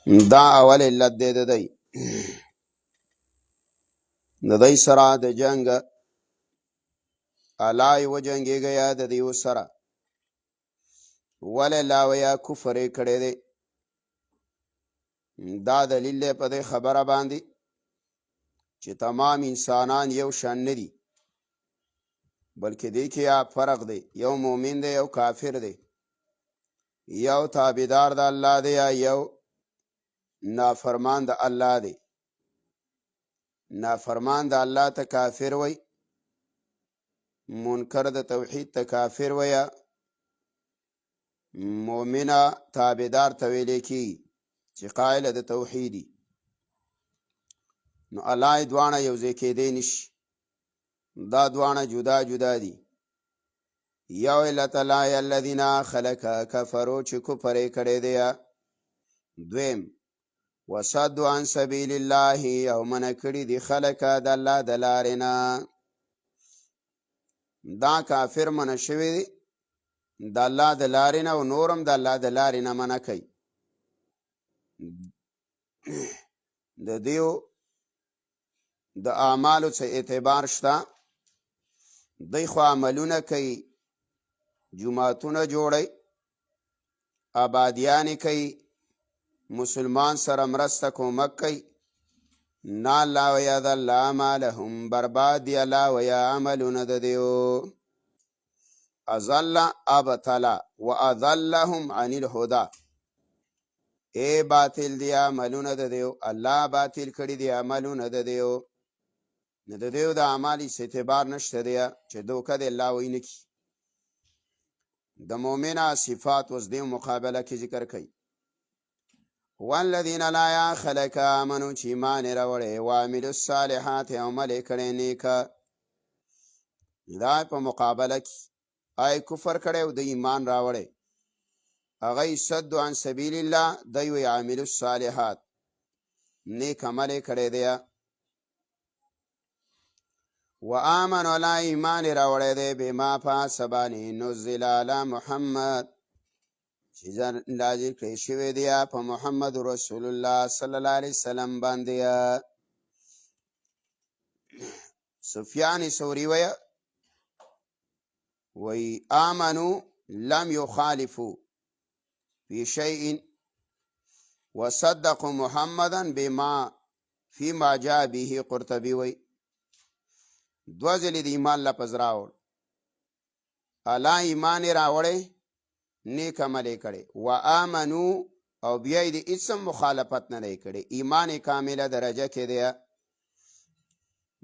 دا اول علت دی د دی سره د جنگ الله و جنگیږي یا د دیو سره ول لا ویا کفر کړي دی. دا دلیل په دې خبره باندې چې تمام انسانان یو شان نه دي، بلکې دې کې یا فرق دی، یو مؤمن دی یو کافر دی، یو تابعدار د الله دی یا یو نافرمان د الله دی. نافرمان د الله ته کافر وای، منکر د توحید ته کافر وای، مؤمنه تابعدار ته ویل کی چې قائل د توحیدی. نو الله دوانه یو ځای کېدی نشي، دا دوانه جدا جدا دي. یو علت الله الذین خلق کفروا چې کفر کړي دی. دویم وصدوا عن سبیل الله او من کړي دی خلق د الله د لارې نه. دا کافر من شوی دی د الله د لارې نه او نورم د الله د لارې نه منع کوي. د دیو د اعمالو څخه اعتبار شته، دی خو عملونه کوي، جماعتونه جوړي، آبادیانې کوي، مسلمان سره مرسته کومک کوي. نه الله ویا د الله مالهم برباد دی الله ویا عملونه د دیو. اضل ابطلا و اضلهم عن الهدى. ای باطل دی عملونه د دیو، الله باطل کړي دی عملونه د دیو. نه د دیو د اعمالي اعتبار نشته دی چې دوکه د الله ویني کی. د مؤمنه صفات اوس د مقابله کې ذکر کوي. والذین لا خلق امنوا چې ایمان راوړي او عملوا الصالحات عمل کړي نیک. دا په مقابله کې آی کفر کړي او د ایمان راوړي، هغه صد عن سبیل الله، دوی عملوا الصالحات نیک عمل کړي دی. و آمنوا لا ایمان راوړی دی بما پاسبانی نزل علی محمد چې نازل کړی شوی دی په محمد رسول الله صلی الله علیه وسلم باندې. سفیان ثوری وی آمنوا لم یخالفوا فی شیء وصدقوا محمدا بما فيما جاء به. قرطبی وی دو ځلې د ایمان لفظ راوړ، الله ایمان راوړی نیک عمل کړي، و آمنو او بیا د اسم مخالفت نه دی کړي، ایمان کامله درجه کې دی.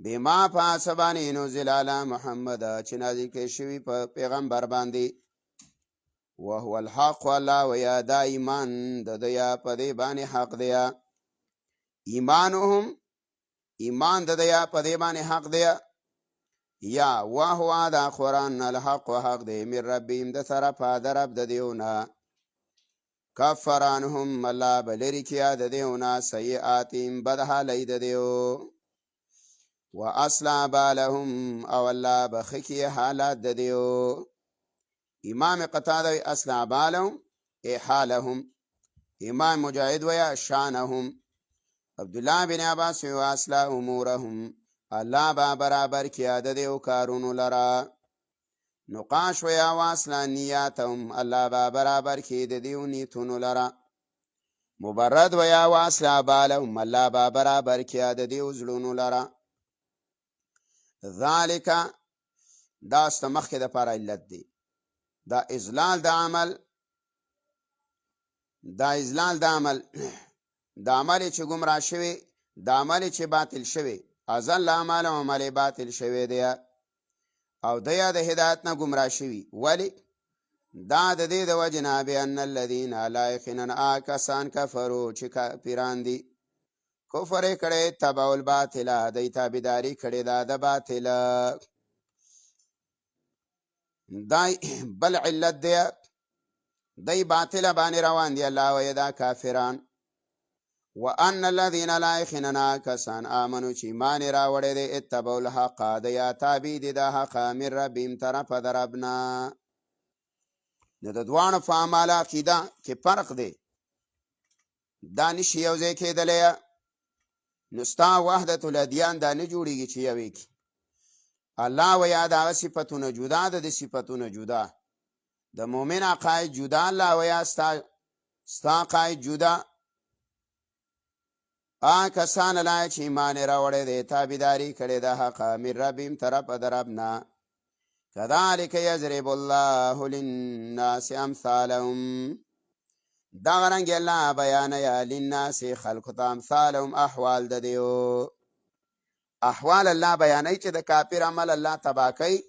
بما پاسبانی نزل علی محمد چې نازل کړي شوی په پیغمبر باندې، وهو الحق الله ویا دا ایمان د دیا په دې باندې حق دی. ایمانهم ایمان د دیا په دې باندې حق دی. یا وهو دا قرآن الحق و حق دی من ربهم د طرفه د رب د دیونه. کفر عنهم الله بلری کیا د دیونه سیئاتهم بد حالی د دیو. و اصلح بالهم او الله بخکی حالات د دیو. امام قتاده اصلح بالهم ای حالهم، امام مجاهد ویا شانهم، عبدالله بن عباس و اصلح امورهم الله با برابر کیا د دیو کارونو لرا. نقاش ویا واصلا نیاتهم الله با برابر کی د دیو نیتونو لرا. مبرد ویا واصلا بالهم الله با برابر کیا د دیو زلونو لرا. ذالک دا استمخ د پر علت دی. دا ازلال د عمل، دا ازلال د عمل، دا عمل چې گمراه شوی، دا عمل چې باطل شوی، ازل اعمال عمل باطل شوی دی او دیا د هدایت نه گمراه شوی. ولی دا د دې د وجه نه بان الذین لا یقینا کسان کفروا چې کافران دي، کفر کړي تبع الباطل، د تابعداري کړي دا د باطل. دای بل علت دی، دای باطل باندې روان دی الله وی دا کافران. وان الذين لا يخننا کسان امنو چې ایمان راوړی دی اتبعوا الحق د یا تابع دي د حق من ربهم طرف دربنا. د دوانو په اعمال عقیده کې فرق دی. دا نشي یو ځای کېدلی. نو ستا وحدت الادیان دا نه جوړېږي چې یوې کې. الله ویا د هغه صفتونه جدا ده، د صفتونه جدا. د مؤمن عقاید جدا، الله ویا ستا عقاید جدا. کسان لا چې ایمان یې راوړی دی، تابعداري کړې ده حق من ربهم طرفه د رب نه. کذلک یضرب الله للناس امثالهم، دغه رنګې الله بیانوي للناس خلقو ته امثالهم احوال د دیو. احوال الله بیانوي چې د کافر عمل الله تباه کوي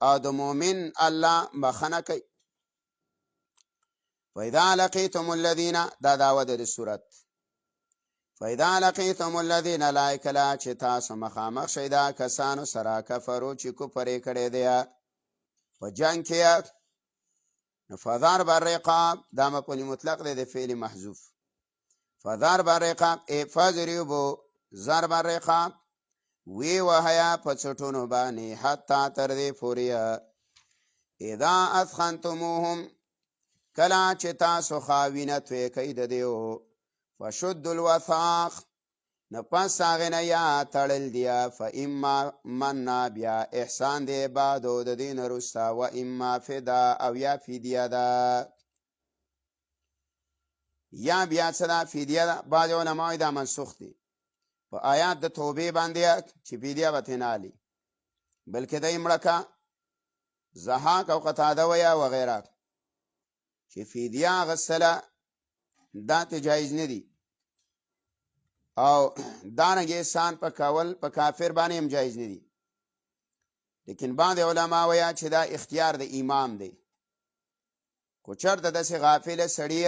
او د مؤمن الله بخنه کوي. فاذا لقيتم الذين، دا دعوه د صورت، فاذا لقيتم الذين لا کله چې تاسو مخامخ شئ دا کسانو سره کفرو چې کفر یې کړی دی په جنګ کې. فضرب الرقاب، دا مفعول مطلق دی د فعل محذوف. فضرب الرقاب ای فضربوا ضرب الرقاب، وی وهیا په څټونو باندې حتی تر دې پورې اذا اثخنتموهم، کله چې تاسو خاوینه توی کوي د دیو. فشد الوثاق، نو پس هغې نه یا تړل دیا. فاما منا، بیا احسان دی بعدو د دې نه وروسته. و اما فدا، او یا فدیه ده. یا بیا څه ده؟ فدیه ده. بعضې علما وایي دا منسوخ دی په آیات د توبې باندې چې فدیه به ترې نه اخلي، بلکې دی مړه که. ضحاک او قتاده ویه وغیره چې فدیه اخیستله دا ته جایز نه دي، او دارنګې احسان په کول په کافر باندې هم جایز نه دي. لیکن بعض علما وایي چې دا اختیار د امام دی. کو چېرته داسې غافل سړی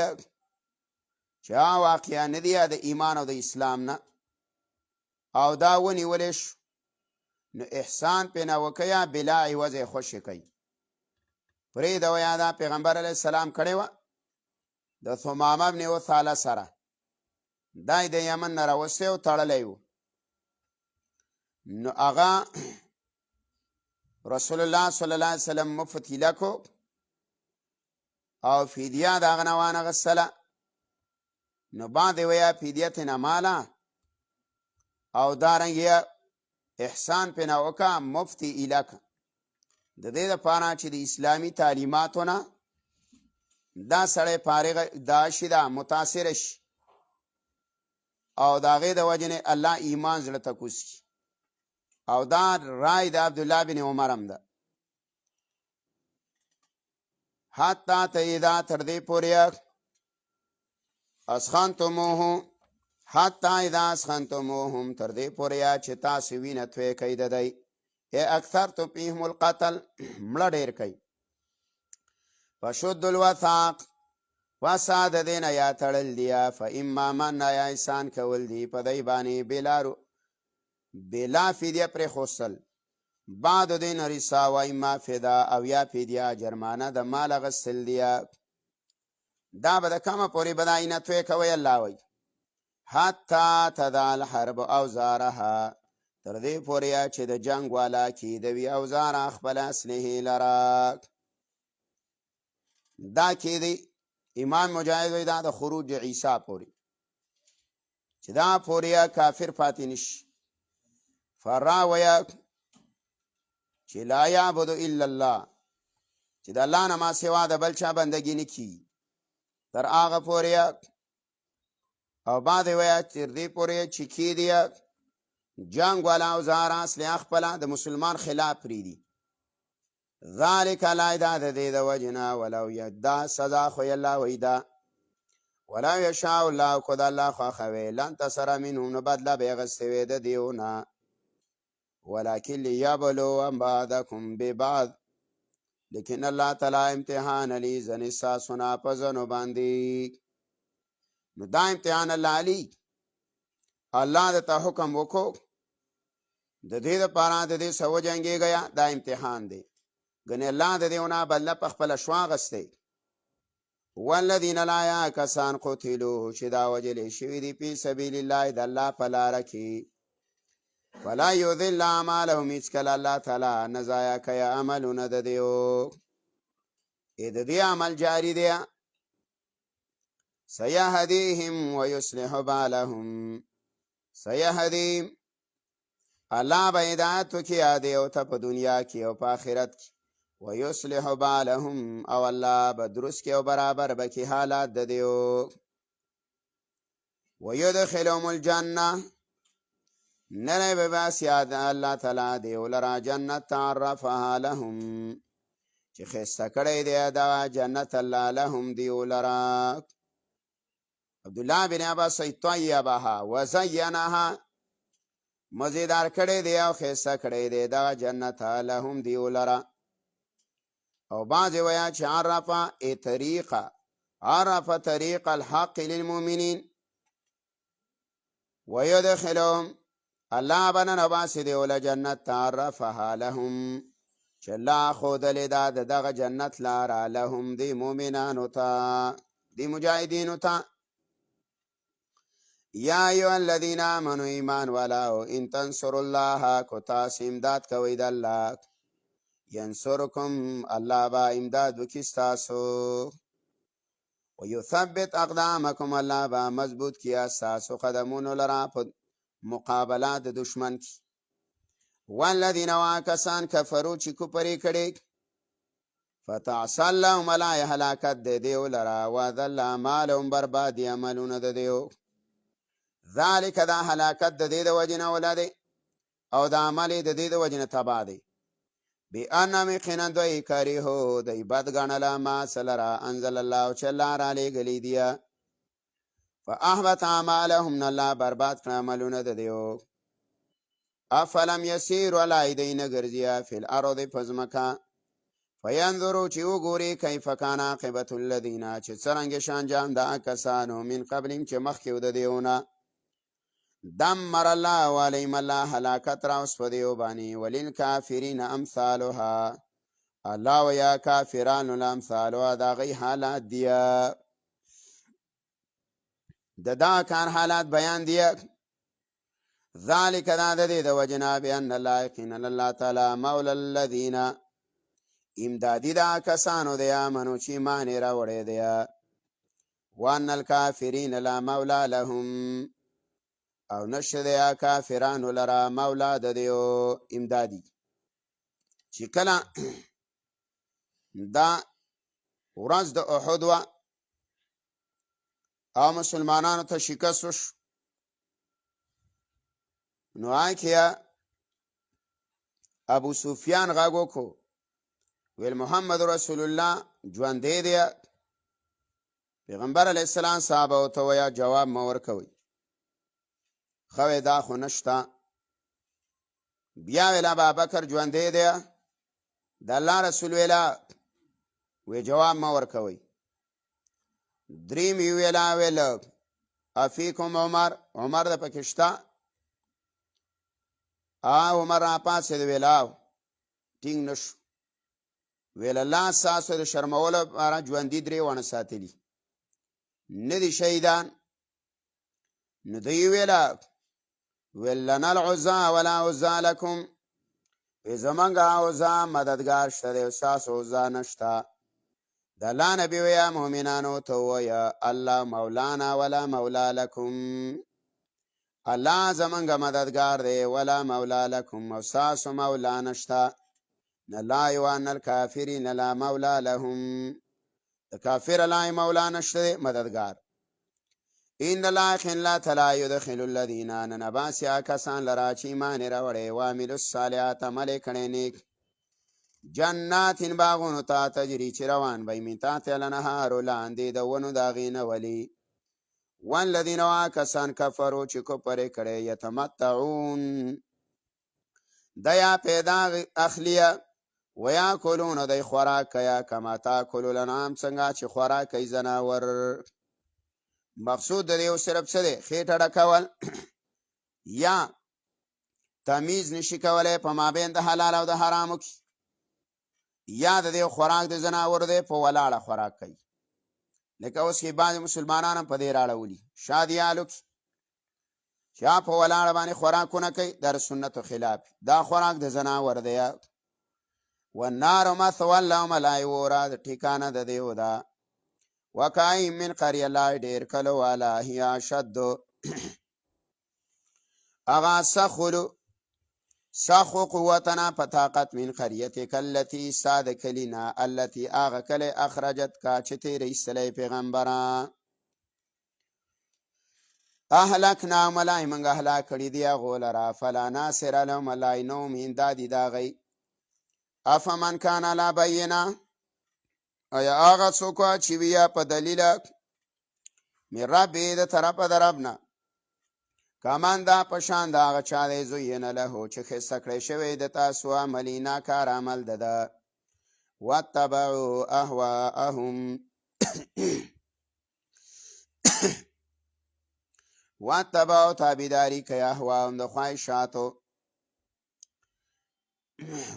چې واقعا نه دی د ایمان او د اسلام نه، او دا ونیولی شو، نو احسان پې نه وکړه، بلا عوض یې خوشې کوي. پرېږده ویه دا پیغمبر علیه السلام کړې وه د ثمامه بن وثاله سره. دا یې د یمن نه راوستی او تړلی و. نو هغه رسول الله صلی الله علیه وسلم مفتیله کو او فدیه د هغه نه وانخیستله. نو بعد ویه فدیه ترې نه ماله، او دارنګې احسان پې نه وکړه، مفتی ایله که. د دې دپاره چې د اسلامي تعلیماتو نه دا سړی فارغ دا شي، دا متاثره شي، او د هغې د وجې نه الله ایمان زړه ته کوز کړي. او دا رای د عبدالله بن عمر هم ده. حتی تیدا، تر دې پورې اسخنتموهم، حتی اذا اسخنتموهم، تر دې پورې چې تاسو وینه توی کوي د دی. ای اکثرتم فیهم القتل، مړه ډېر کوي. فشد الوثاق، پس د دې نه یا تړل دیا. فاما من، یا احسان کول دی په دی باندې بلا فدیه پرېښودل. بعد د دې نه رسا. و اما فدا، او یا فدیه جرمانه د مال اخیستل دیا. دا به د کومه پورې به دا اینه توی کوئ؟ الله وایي حتی تضع الحرب اوزارها، تر دې پورې چې د جنګ والا کېدوي اوزاره خپله اسلحې لره. دا کېدی امام مجاهد وایي دا د خروج عیسی پورې، چې دا پورې کافر پاتې نشي. فرا وایي چې لا یعبد الا الله، چې د الله نه ما سوا د بل چا بندګي نه کیږي تر هغه پورې. او بعد وایي تر دې پورې چې کېدی جنگ والا اوزار اصلحه خپله د مسلمان خلاف پرېږدي. ذلک لا دا د دې د وجې نه ولو دا سزا خو یې الله وایي ده. ولو یشاء الله، که د الله خوښه وی، لانتصر منهم، نو بدله به یې اخیستې وی د دیو نه. ولکن لیبلوا بعضکم ببعض، لیکن الله تعالی امتحان علی ځنې ستاسو نه په ځنو باندې. نو دا امتحان الله علی، الله درته حکم وکړو د دې دپاره د دې څه وجنګېږئ، دا امتحان دی. ګنې الله د دې ونه بدله په خپله شو اخیستی. والذین لا، یا کسان قتلوا چې دا وجلې شوي دي فی سبیل الله د الله په لاره کې. فلا یضل اعمالهم، هېڅکله الله تعالی نه ضایع کوي عملونه د دیو. د دې عمل جاري دی سيهديهم ويصلح بالهم. سيهديهم الله به هدایت وکړي هغه ته په دنیا کې او په آخرت کې. ويصلح بالهم او الله به درست کړي او برابر به کړي حالات د دیو. ويدخلهم الجنه نره به باسي الله تعالی دیو لرا جنت تعرفها لهم چې خسته کړی دی دا جنت الله لهم دیو لرا. عبدالله بن عباس طیبها وزینها مزیدار کړی دی او خسته کړی دی دا جنت لهم دیو لرا. او بعض ویا چې عرف طریق الحق للمؤمنین. ويدخلهم الله بنن باسی دیو لجنت تعرفها لهم چې الله خودلی دا دغه جنت لاره لهم دی مؤمنانو ته دی مجاهدینو ته. یا ایها الذین آمنوا ایمان والاو ان تنصروا الله کو تاسو امداد کوئ د الله ینصرکم الله با امداد وکړي ستاسو. ویثبت اقدامکم الله با مضبوط کړي ستاسو قدمونو لره په مقابله د دشمن کی. والذین واکسان کفروا چې کفر کړي فتعصى لهم لا هلاکت د دیو لرا وذل اعمالهم بربادی عملونه د دیو. ذالک دا هلاکت د دې د وجنه ولاده او د عمل د دې د وجنه تبا دی. بأنهم خنندوی کریهو دی بدګنلا ما سلرا انزل الله چې الله را لېږلی دی. فاحبط اعمالهم الله برباد کړ عملونه د دیو. افلم یسیروا علی دین ګرځیا فی الارض فزمکا فینظروا چې وګوري کیف کان عاقبت الذین چې څرنګه شان انجام دا کسانو من قبلهم چې مخکې د دیونه. دمر الله علیهم الله هلاکت راوست په دیو باندې. وللکافرین امثالها الله ویا کافرانو الامثالها دا غي حالات دی دا کار حالات بیان دی. ذالک دا د دې د وجنا بان الله یقینا الله تعالی مولا الذین امدادی دا کسانو دی امنو چې ایمان راوړی دی. وان الکافرین لا مولا لهم او نشد یا کافرانو لرا مولا د دیو امدادی. چې کله دا ورځ د احد و او مسلمانانو ته شکست وشو نو آکیا ابو سفیان غږ وکړو ویل محمد رسول الله ژوندی دی. پیغمبر علیه السلام صحابه ته ویا جواب مه ورکوئ خوی دا خو نشته. بیا ویل ابوبکر ژوندی دی د الله رسول ویلا وی جواب مه ورکوئ. دریم یې ویل افیکم عمر د پکې شته. عمر راپاڅېد ویلا ټینګ نشو. ویل الله ستاسو د شرمولو لپاره ژوندي درې ونه ساتلي نه دي شهیدان. نو دوی ویل لنا العزا ولا عزا لکم زمونږ عزا مددګار شته دی او ستاسو عزا نشته. د الله نبي ویا مؤمنانو ته ووایه الله مولانا ولا مولا لکم الله زمونږ مددګار دی ولا مولا لکم او ستاسو مولا نشته. لا یوان الکافرین لا مولا لهم د کافر الله مولا نشته دی مددګار. ان الله خلا تلا يدخل الذين نباسیا کسان لرا چې ایمان راوړي وعملوا الصالحات عمل کړي نیک جنات باغونو ته تجری چې روان به من تحت الانهار لاندې د ونو د هغې نه ولي. والذین کسان کفروا چې کفر کړي یتمتعون دیا پیدا اخلیه ویاکلون دی خوراک کیا کما تاکل الانعام څنګه چې خوراک کوي ځناور. مقصود د دیو صرف څه دی خېټه ډکول یا تمیز نشي کولی په مابین د حلال او د حرامو کې یا د دیو خوراک د ځناور دی په ولاړه خوراک کوي. لکه اوس کې بعضې مسلمانان هم په دې راړولي شادیالو کې چې په ولاړه باندې خوراکونه کوي در سنتو خلاف دا خوراک د ځناور دی. والنار مثوی لهم لا یوره د ټیکانه د دیو ده. وکای من قريه لا ډیر کلو والا هي شد اغا سخو قوتنا پطاقت من قريتك التي ساد کلینا التي اغا کلی اخرجت کا چتی رسلی پیغمبران اهلکنا ملای منگ اهلاک کړي دی غولرا فلا ناصر لهم ملای نو من دادی داغی افمن کان لا بینا ایا آغا څوک چې بیا په دلیل می ربی د طرف دربنا کمان دا پشان دا آغا چا دی زوین له چې خسته کړی شوی د تاسو عملی ناکار عمل ده واتبعوا اهواءهم واتبعوا تابیداری کئی احواهم دا خواهشاتو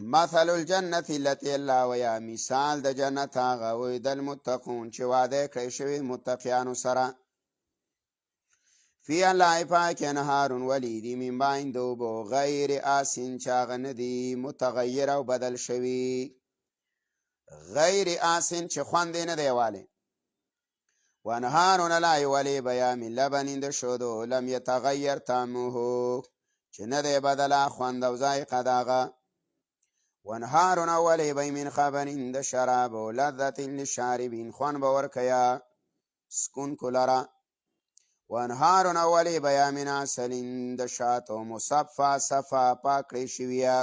مثل الجنت التي الله ویا مثال د جنت آغا وی دل متقون چې واده کړی شوی متقیانو سره فی الله پاک نهارون ولیدی من باین دوبو غیر آسین چاغ ندی متغیر او بدل شوی غیر آسین چې خوند نه دی والی وانهارون لا ولی بیا من لبن د شودو لم یتغیر طعمه چې نه دی بدله خوند او ذایقه داغه وانهارون ولی بی من خبر د شراب و لذت للشاربین خوان بورکیا سکون کلرا وانهارون ولی بیا من عسل د شاتو مصفا صفا پاکړی شویا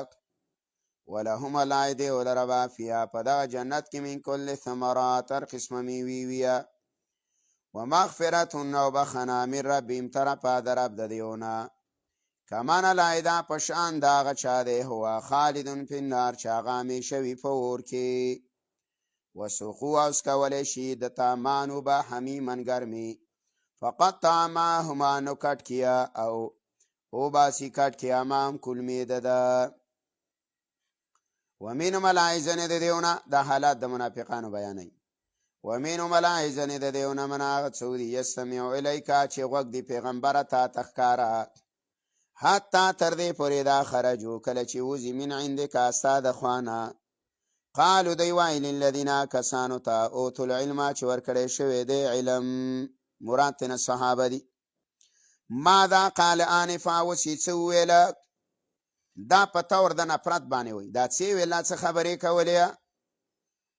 ولهم العیده ولربا فیا پدا جنت کی من کل ثمرات هر قسم میوی ویا ومغفرتون او بخنا من ربیم طرفا در رب د دیونا کمان العیده پشان داغ چا ده هوا خالدون پی النار چاغا میشوی پور کی وسوقو اسکولی شی دتا مانو با حمیمن گرمی فقط طعماهما نو کٹ کیا او باسی کٹ کیا مام کلمی ددا ومینو ملائزن د دیونا دا حالات د منافقانو بیانی ومینو ملائزن د دیونا مناغت سودی یستمیعو الیکا چی غوگ دی پیغمبر تا تخکارا حتی تردی پوری دا خرجو کلچی وزی من عندک استاد خوانا قالو دیوائی للذین کسانو تا اوتو العلم چی ورکڑی شوی دی علم مراتن صحابه دی ماذا قال آنفا وسی چوویلا دا پتور د نفرت باندې وي دا څه ویلا څه خبرې کولې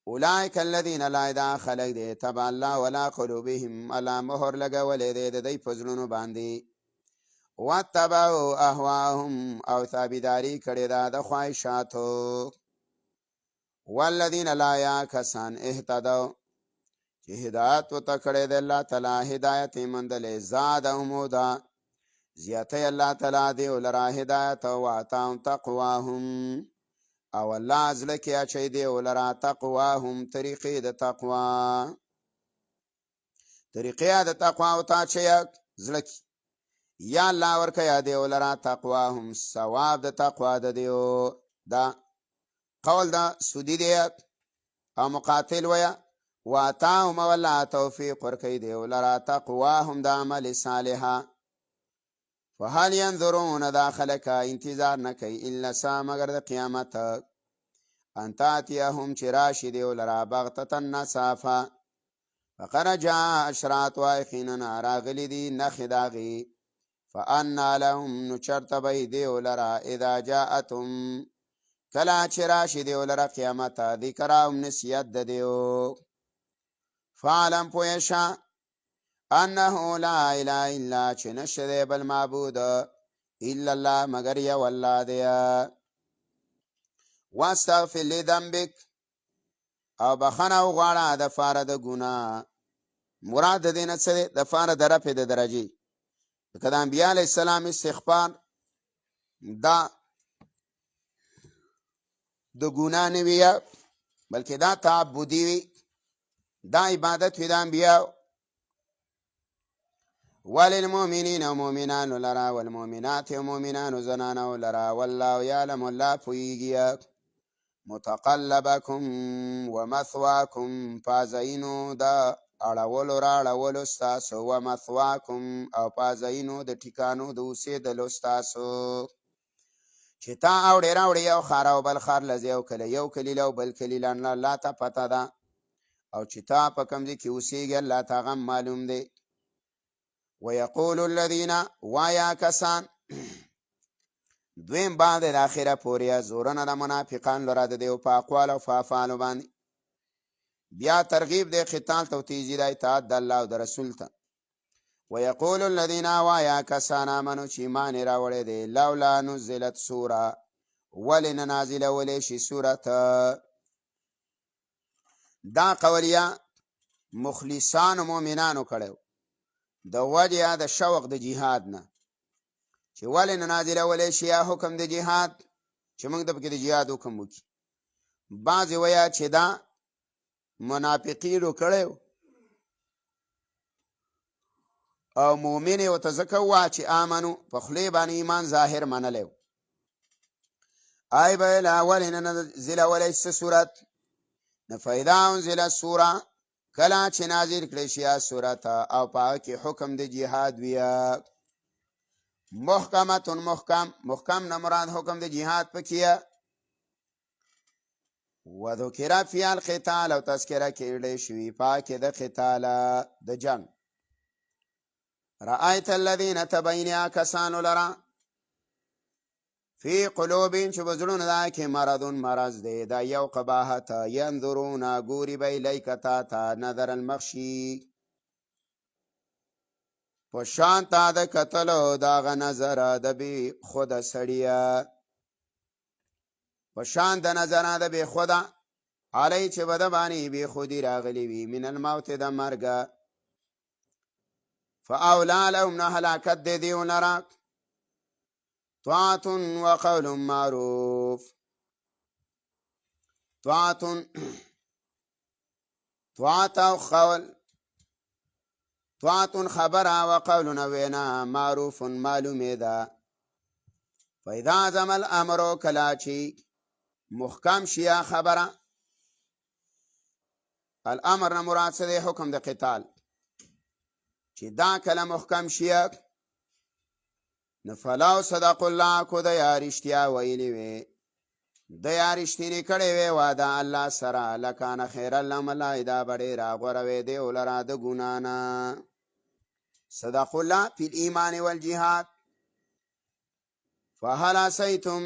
اولئک الذین لا اذا خلق دی تبع الله ولا قلوبهم الا مهر لګولې دی د دې فزلونو باندې واتبعوا اهواهم او تابعداري کړي دا د خواهشاتو والذین لا یاکسان اهتدوا چې هدایت وته کړي د الله تعالی هدایت مندلې زادهم دا زیاته الله تعالی دی ولرا هدایت او عطاهم تقواهم او الله ازل کې اچي دی ولرا تقواهم طریقې د تقوا او تا چې زلک یا الله ورکه یا دی ولرا تقواهم ثواب د تقوا د دیو دا قول دا سودی دی او مقاتل ویا واتاهم ولا توفیق ورکه دی ولرا تقواهم د عمل صالحا فحال ينظرون داخلك انتظار نکی الا سا مگر د قیامت انتاتیهم چراشی دیو لرا بغتتن نصافا فقر جاء اشرات وائخیننا راغلی دی نخداغی فانا لهم نچرت بی دیو لرا اذا جاءتم کلا چراشی دیو لرا قیامت ذکراهم نسیت دیو فعلم پویشا انه لا اله الا چې نشته بل معبود الا الله مگر یو الله دی واستغفر لذنبک او بخنه وغواړه د فاره د ګناه مراد د دینه څه د فاره د رفع د درجه کله انبیاء علیه السلام استغفار دا د ګناه نه وی بلکې دا تعبدی وی دا عبادت وی د انبیاء وللمؤمنین و مؤمنان لرا والمؤمنات و مؤمنان زنان لرا والله یعلم الله پویږي متقلبکم ومثواکم پازینو دا اړولو راړولو ستاسو ومثواکم او پازینو د ټیکانو د اوسېدلو ستاسو چې تا اوړې راوړې یو ښار او بل ښار لځې یو کلی لو بل کلی لنډ لا ته پته ده او چې تا په کوم ځای کې اوسېږي الله ته هغه معلوم دی. ویقول الذین وایا کسان دویم بعد د اخره پورې زورونه د منافقان لره د دیو په اقوال او په افعالو باندې بیا ترغیب د قتال ته تیزی د اطاعت د الله او د رسول ته. ويقول الذين وایا کسان امنو چې ایمان راوړی دی لولا نزلت سوره ولن نازل ولې شي سوره دا قولیه مخلصان مؤمنانو کړو د وجه د شوق د جهاد نه چې ولن نازل ولې شي حکم د جهاد چې موږ د پکې د جهاد حکم وکړي. بعض ویا چې دا منافقینو کړو او مؤمن او تزکوا چې امنو په خلی باندې ایمان ظاهر منلو. آی به الاول نزل ولې سورت نفیدا انزل سوره کلا چې نازل کړي شي سورت او پاک کې حکم د جهاد ویا محکمتون محکم نه مراد حکم د جهاد پکیا. وذکر فی القتال او تذکرہ کړي شوی پاک د قتال د جنگ. رأيت الذين تبينوا كسانو لرا في قلوبين چې بزړونو دا کې مرض دی دا یو قباحت ينظرون غوري به لیکتا تا نظر المخشي په شان تا د قتل دا غ نظر د بي خود سړیا په شان د نظر د بي خدا علي چې بد باندې بي خودي راغلي وي من الموت د مرګ. فاولا لهم نهلاکت دے دیو لرا طاعت وقول معروف طاعت وقول طاعت خبر وقول نوینا معروف معلوم دا. فاذا زم الامر کلاچی محکم شیا خبر الامر مراد سے حکم د قتال چې دا کله محکم شیا نفلاو صدق الله کو د یارشتیا ویلی وی د یارشتینی کړي وی وعده الله سره لکان خیر الله ملائدا بڑے را غروي دی ولرا د ګنانا صدق الله فی الايمان والجهاد. فهل اسیتم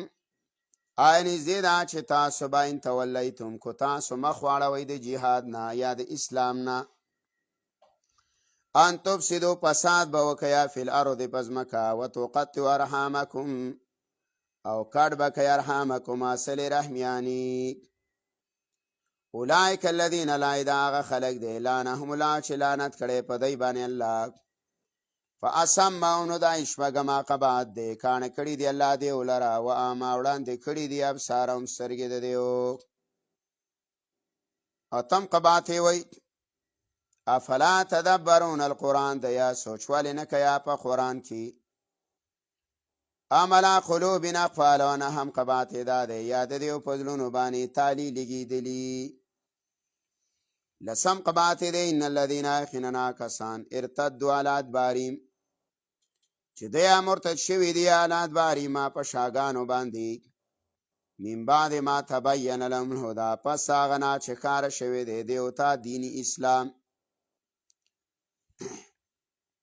آینی زیدا چې تاسو باین تولیتم کو تاسو مخواړوي د جهاد نه یا د اسلام نه ان تفسدو پساد بوکیا فی الارض پزمکا وتقطعوا ارحامکم او کډ بکیا ارحامکم اصل رحمیانی. اولئک الذین لا اله خلق دی لعنهم الله چې لعنت کړي په دای باندې الله فاسمعون دای شپګما قبات دی کان کړي دی الله دی ولرا و اما وړاندې کړي دی ابصارهم سرګې د دیو اتم قبات وی افلا تدبرون القرآن د یا سوچوالی نه کیا په قرآن کی عملا قلوبنا اقفالونه هم قبات دا دی یاد دیو پزلونو بانی تالی لگی دلی. لسم قبات دی ان الذین خننا کسان ارتدوا علی ادباریم چې دیا مرتد شوی دی علی ادباریم په شاگانو باندې من بعد ما تبین لهم الهدى پس آغنا چې کار شوی دی دیوتا دین اسلام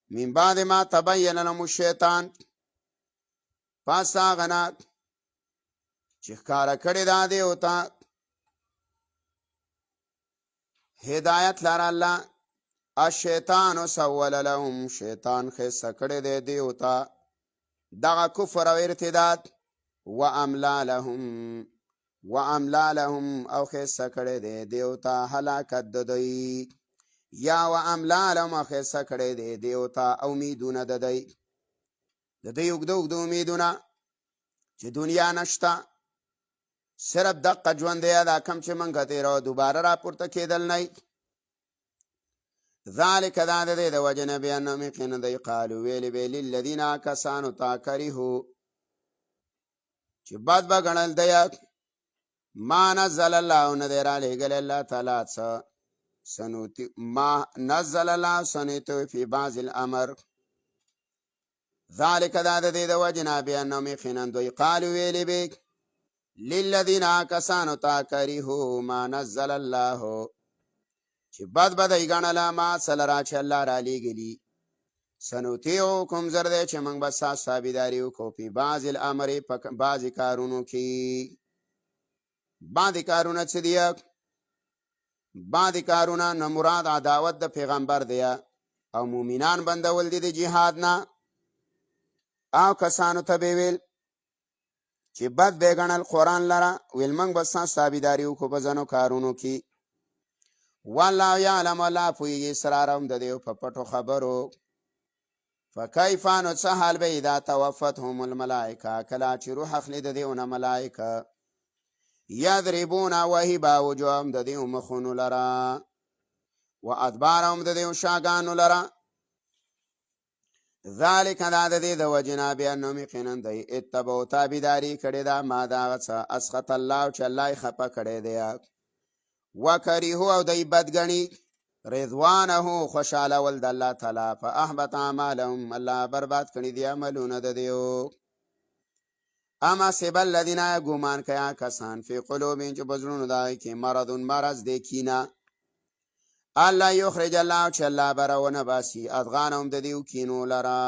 من بعد ما تبین لهم الشیطان پس آغنا چې کار کړی دا دیوتا هدایت لار الله الشیطان سول لهم شیطان خیسه کړی دی دیوتا دغه کفر او ارتداد واملا لهم او خیسه کړی دی دیوتا هلاکت د دوی یا واملا لهم خیسه کړی دی دیوتا امیدونه د دوی اوږده امیدونه چې دنیا نشته صرف دقه ژوند دی دا کم چې منګه تیرو دوباره را پورته کېدل نه. ذالک دا د دې د وجه نه بانهم یقینا دی قالو ویلی به للذین کسانو تا کریهو چې بد به ګڼل دی ما نزل الله نه دی را لېږلی الله تعالی څه سنوتی ما نزل الله سنوتی فی بعض الامر. ذالک دا د دې د وجه نه بانهم یقینا دی قالو ویلی به للذین کسانو تا کریهو ما نزل الله چې بد بدی ګڼله ما سلرا چې الله را لیږلي سنوتیعکم زر دی چې موږ به ستاسو تابعداري وکړو فی بعض الامر په بعضې کارونو کې بعضې کارونه څه دي بعضې کارونه نه مراد عداوت د پیغمبر دی او مومنان بندول دي د جهاد نه او کسانو ته به ویل چې بد به ګڼل قرآن لره ویل موږ به ستاسو تابعداري وکړو په ځینو کارونو کې والله یعلم الله پوهېږي اسرارهم د دې په پټو خبرو فکیف نو څه حال به اذا توفتهم الملائکه کله چې روح اخلي د دېونه ملائکه یضربون وهي به وجوههم د دې مخونو لره و ادبارهم د دې شاګانو لره ذلک دا د دې د وجنا بانهم یقینا دی اتبعوا تابعداري کړې ده ما دا څه اسخط الله چې الله یې خفه کړی دی وکریهو او دی بدګني رضوانه خوشاله ول د الله تعالی فاحبط اعمالهم الله برباد کړي دي عملونه د دیو اما سبل الذين غمان کیا کسان فی قلوبهم چې بزرونو دای کې مرض دی کینا الله یخرج الله چې الله برونه باسي اذغانهم د دیو کینو لرا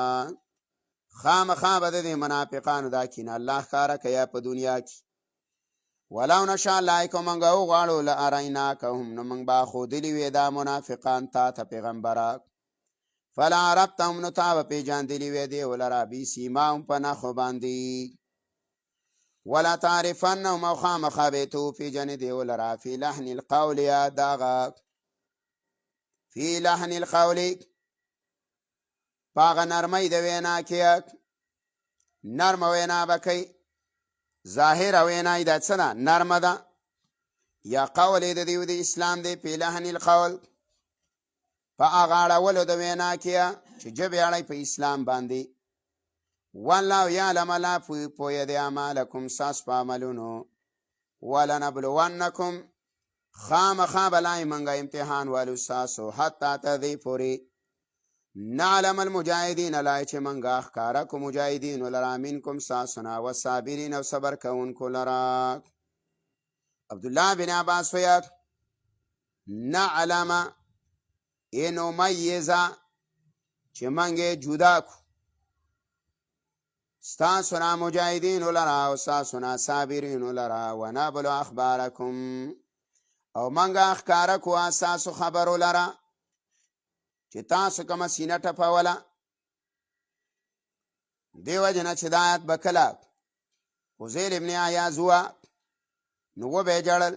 خامخا به د منافقانو دا کینه الله ښکاره کیا په دنیا کې ولو نشاء الله که موږ وغواړو لاریناکهم نو موږ به ښودلي وي دا منافقان تا ته پیغمبره فلا عرفتهم نو تا به پېژندلي وي دې ولره بسیماهم په نښو باندې ولا تعرفنهم او خامخا به ته وپېژنې دې ولره فی لحن القول یا دغه فی لحن القول په هغه نرمۍ د وینا کې نرمه وینا به کوي ظاهر وینای دا څه ده نرمه ده یا قول د دیو د اسلام دی په لحن القول په هغه اړولو د وینا کې چې ژبې اړی په اسلام باندې والله یعلم الله پوهه دی اعمالکم ستاسو په عملونو ولنبلونکم خامخا بلای منګه امتحان والو ستاسو حتی تر دې پورې نعلم المجاهدین لای چې منګه ښکاره کو مجاهدین لرا منکم ساسنا والصابرین او صبر کوونکو لرا عبدالله بن عباس ویا نعلم انو میزا چې منګه جدا کو ستاسنا مجاهدین لرا او ساسنا صابرین لرا ونابل اخبارکم او منګه ښکاره کو اساسو خبرو لرا چې تاسو کومه سینه ټپوله دیو جنا چې د آیت به کله فضیل ابن عیاض وه نو وبه یې ژړل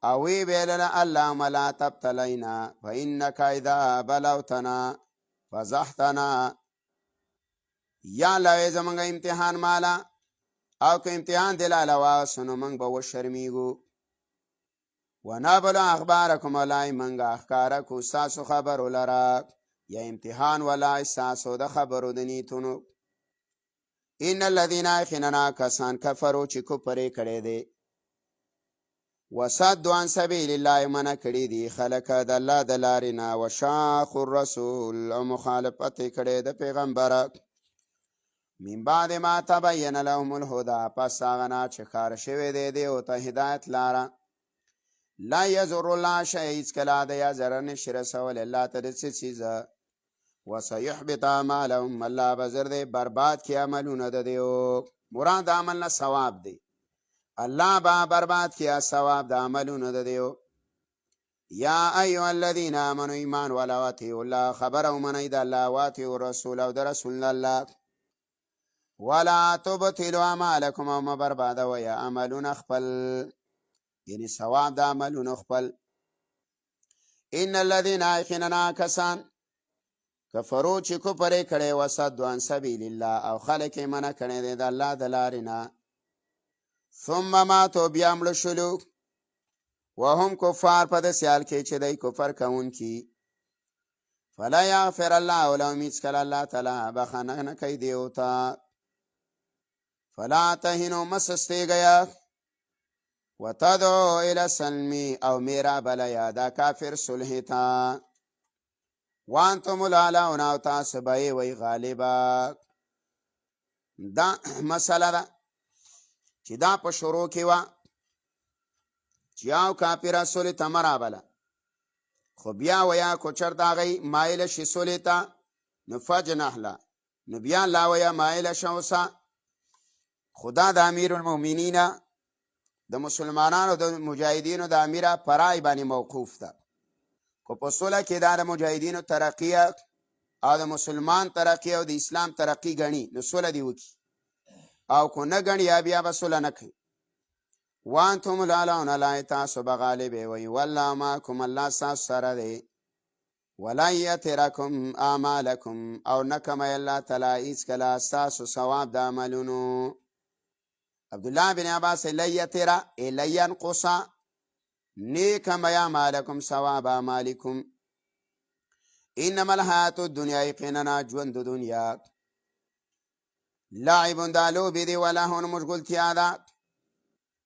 او ویې ویلله اللهم لا تبتلینا فانک اذا بلوتنا فضحتنا یا الله وی زمونږ امتحان ماله او که امتحان دې لاله واغسو نو موږ به وشرمیږو ونابل اخبارکم ولای منګه ښکاره کو ستاسو خبرو لره یا امتحان ولای ستاسو د خبرو د نیتونو ان الذین یقینا کسان کفرو چې کفر یې کړی دی وصدوا عن سبیل الله منع کړي دي خلک د الله د لارې نه وشاقوا الرسول او مخالفت یې کړی د پیغمبره من بعد ما تبین لهم الهدی پس هغه نه چې ښکاره شوی دی دې ورته هدایت لاره لا یضر الله شیء هیڅکله د یا ضرر نشي رسولی الله ته د څه څیزه وسیحبط اعمالهم الله به زر دی برباد کړي عملونه د دیو مراد د عمل نه ثواب دی الله به برباد کړي ثواب د عملونه د دیو یا ایها الذین آمنوا ایمان والا واطیعوا الله خبره ومنئ د الله واطیعوا الرسول او د رسول الله ولا تبطلوا اعمالکم او مه بربادوئ عملونه خپل یعنی ثواب د عملونو خپل ان الذین یقینا کسان کفرو چې کفر یې کړی وصدوا عن سبیل الله او خلک یې منع کړی دی د الله د لارې نه ثم ماتوا بیا مړه شولو وهم کفار په داسې حال کې چې دی کفر کوونکي فلا یغفر الله لهم هیڅکله الله تعالی بخښنه نه کوي دیو ته فلا تهنوا مه سستېږئ وتدعو الى السلم او میرا بلیا دا کافر صلح تا وانتم الاعلون او تاسو به وی غالبا دا مسله ده چې دا په شروع کې وه چې یو کافر صلح ته مه رابله خو بیا ویا کو چرته هغوی مایله شي سولې ته نو فجنح له، نو بیا الله ویا مایله شه اوسه. خدا د امیر المؤمنین د مسلمانانو د مجاهدینو د امیره پرای باندې موقوف ده. کو په صلح کې دا د مجاهدینو ترقی او د مسلمان ترقی او د اسلام ترقی غني نو صلح دی وکي، او کو نه غني یا بیا به صلح نه کوي. وانتم العلون لا تاسو بغالب وی والله معكم الله ستاسو سره دی. ولا يتركم اعمالكم او نکم الله تعالی اس کلا ستاسو ثواب د عملونو. عبد الله بن عباس لیترا الین قصا نیکم یا مالکم ثواب اعمالکم. انما الحیات الدنیا یقینا ژوند دنیا لعب دالو بيدي ولهون مشغولتیا ده.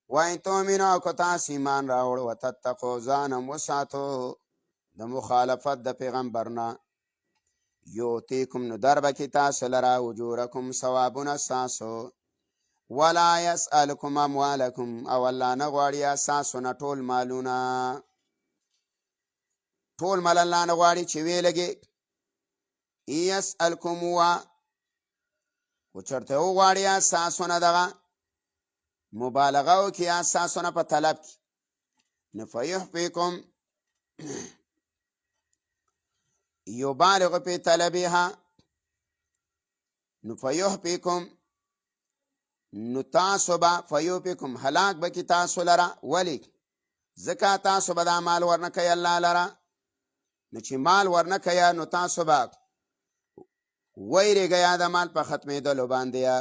وان تؤمنوا کو تاسو ایمان راوړ وتتقوا ځان وساتو د مخالفت د پیغمبرنا یوتیکم نو درب کی تاسو لرا اجورکم ثوابنا ساسو. ولا يسألكم اموالكم او الله نه غواړي اساسو نه ټول مالونه، ټول مال الله نه غواړي چې وی لګي. يسألكم و چرته و غواړي اساسو نه دغه مبالغه او کې اساسو نه په طلب کې نفيحفكم يبالغ في طلبها نفيحفكم نو تاسو با فیوپکم هلاک بکی تاسو لرا. ولی زکا تاسو با دا مال ورنکای اللہ لرا، نو چی مال ورنکای نو تاسو با ویری گیا دا مال پا ختمی دلو باندیا.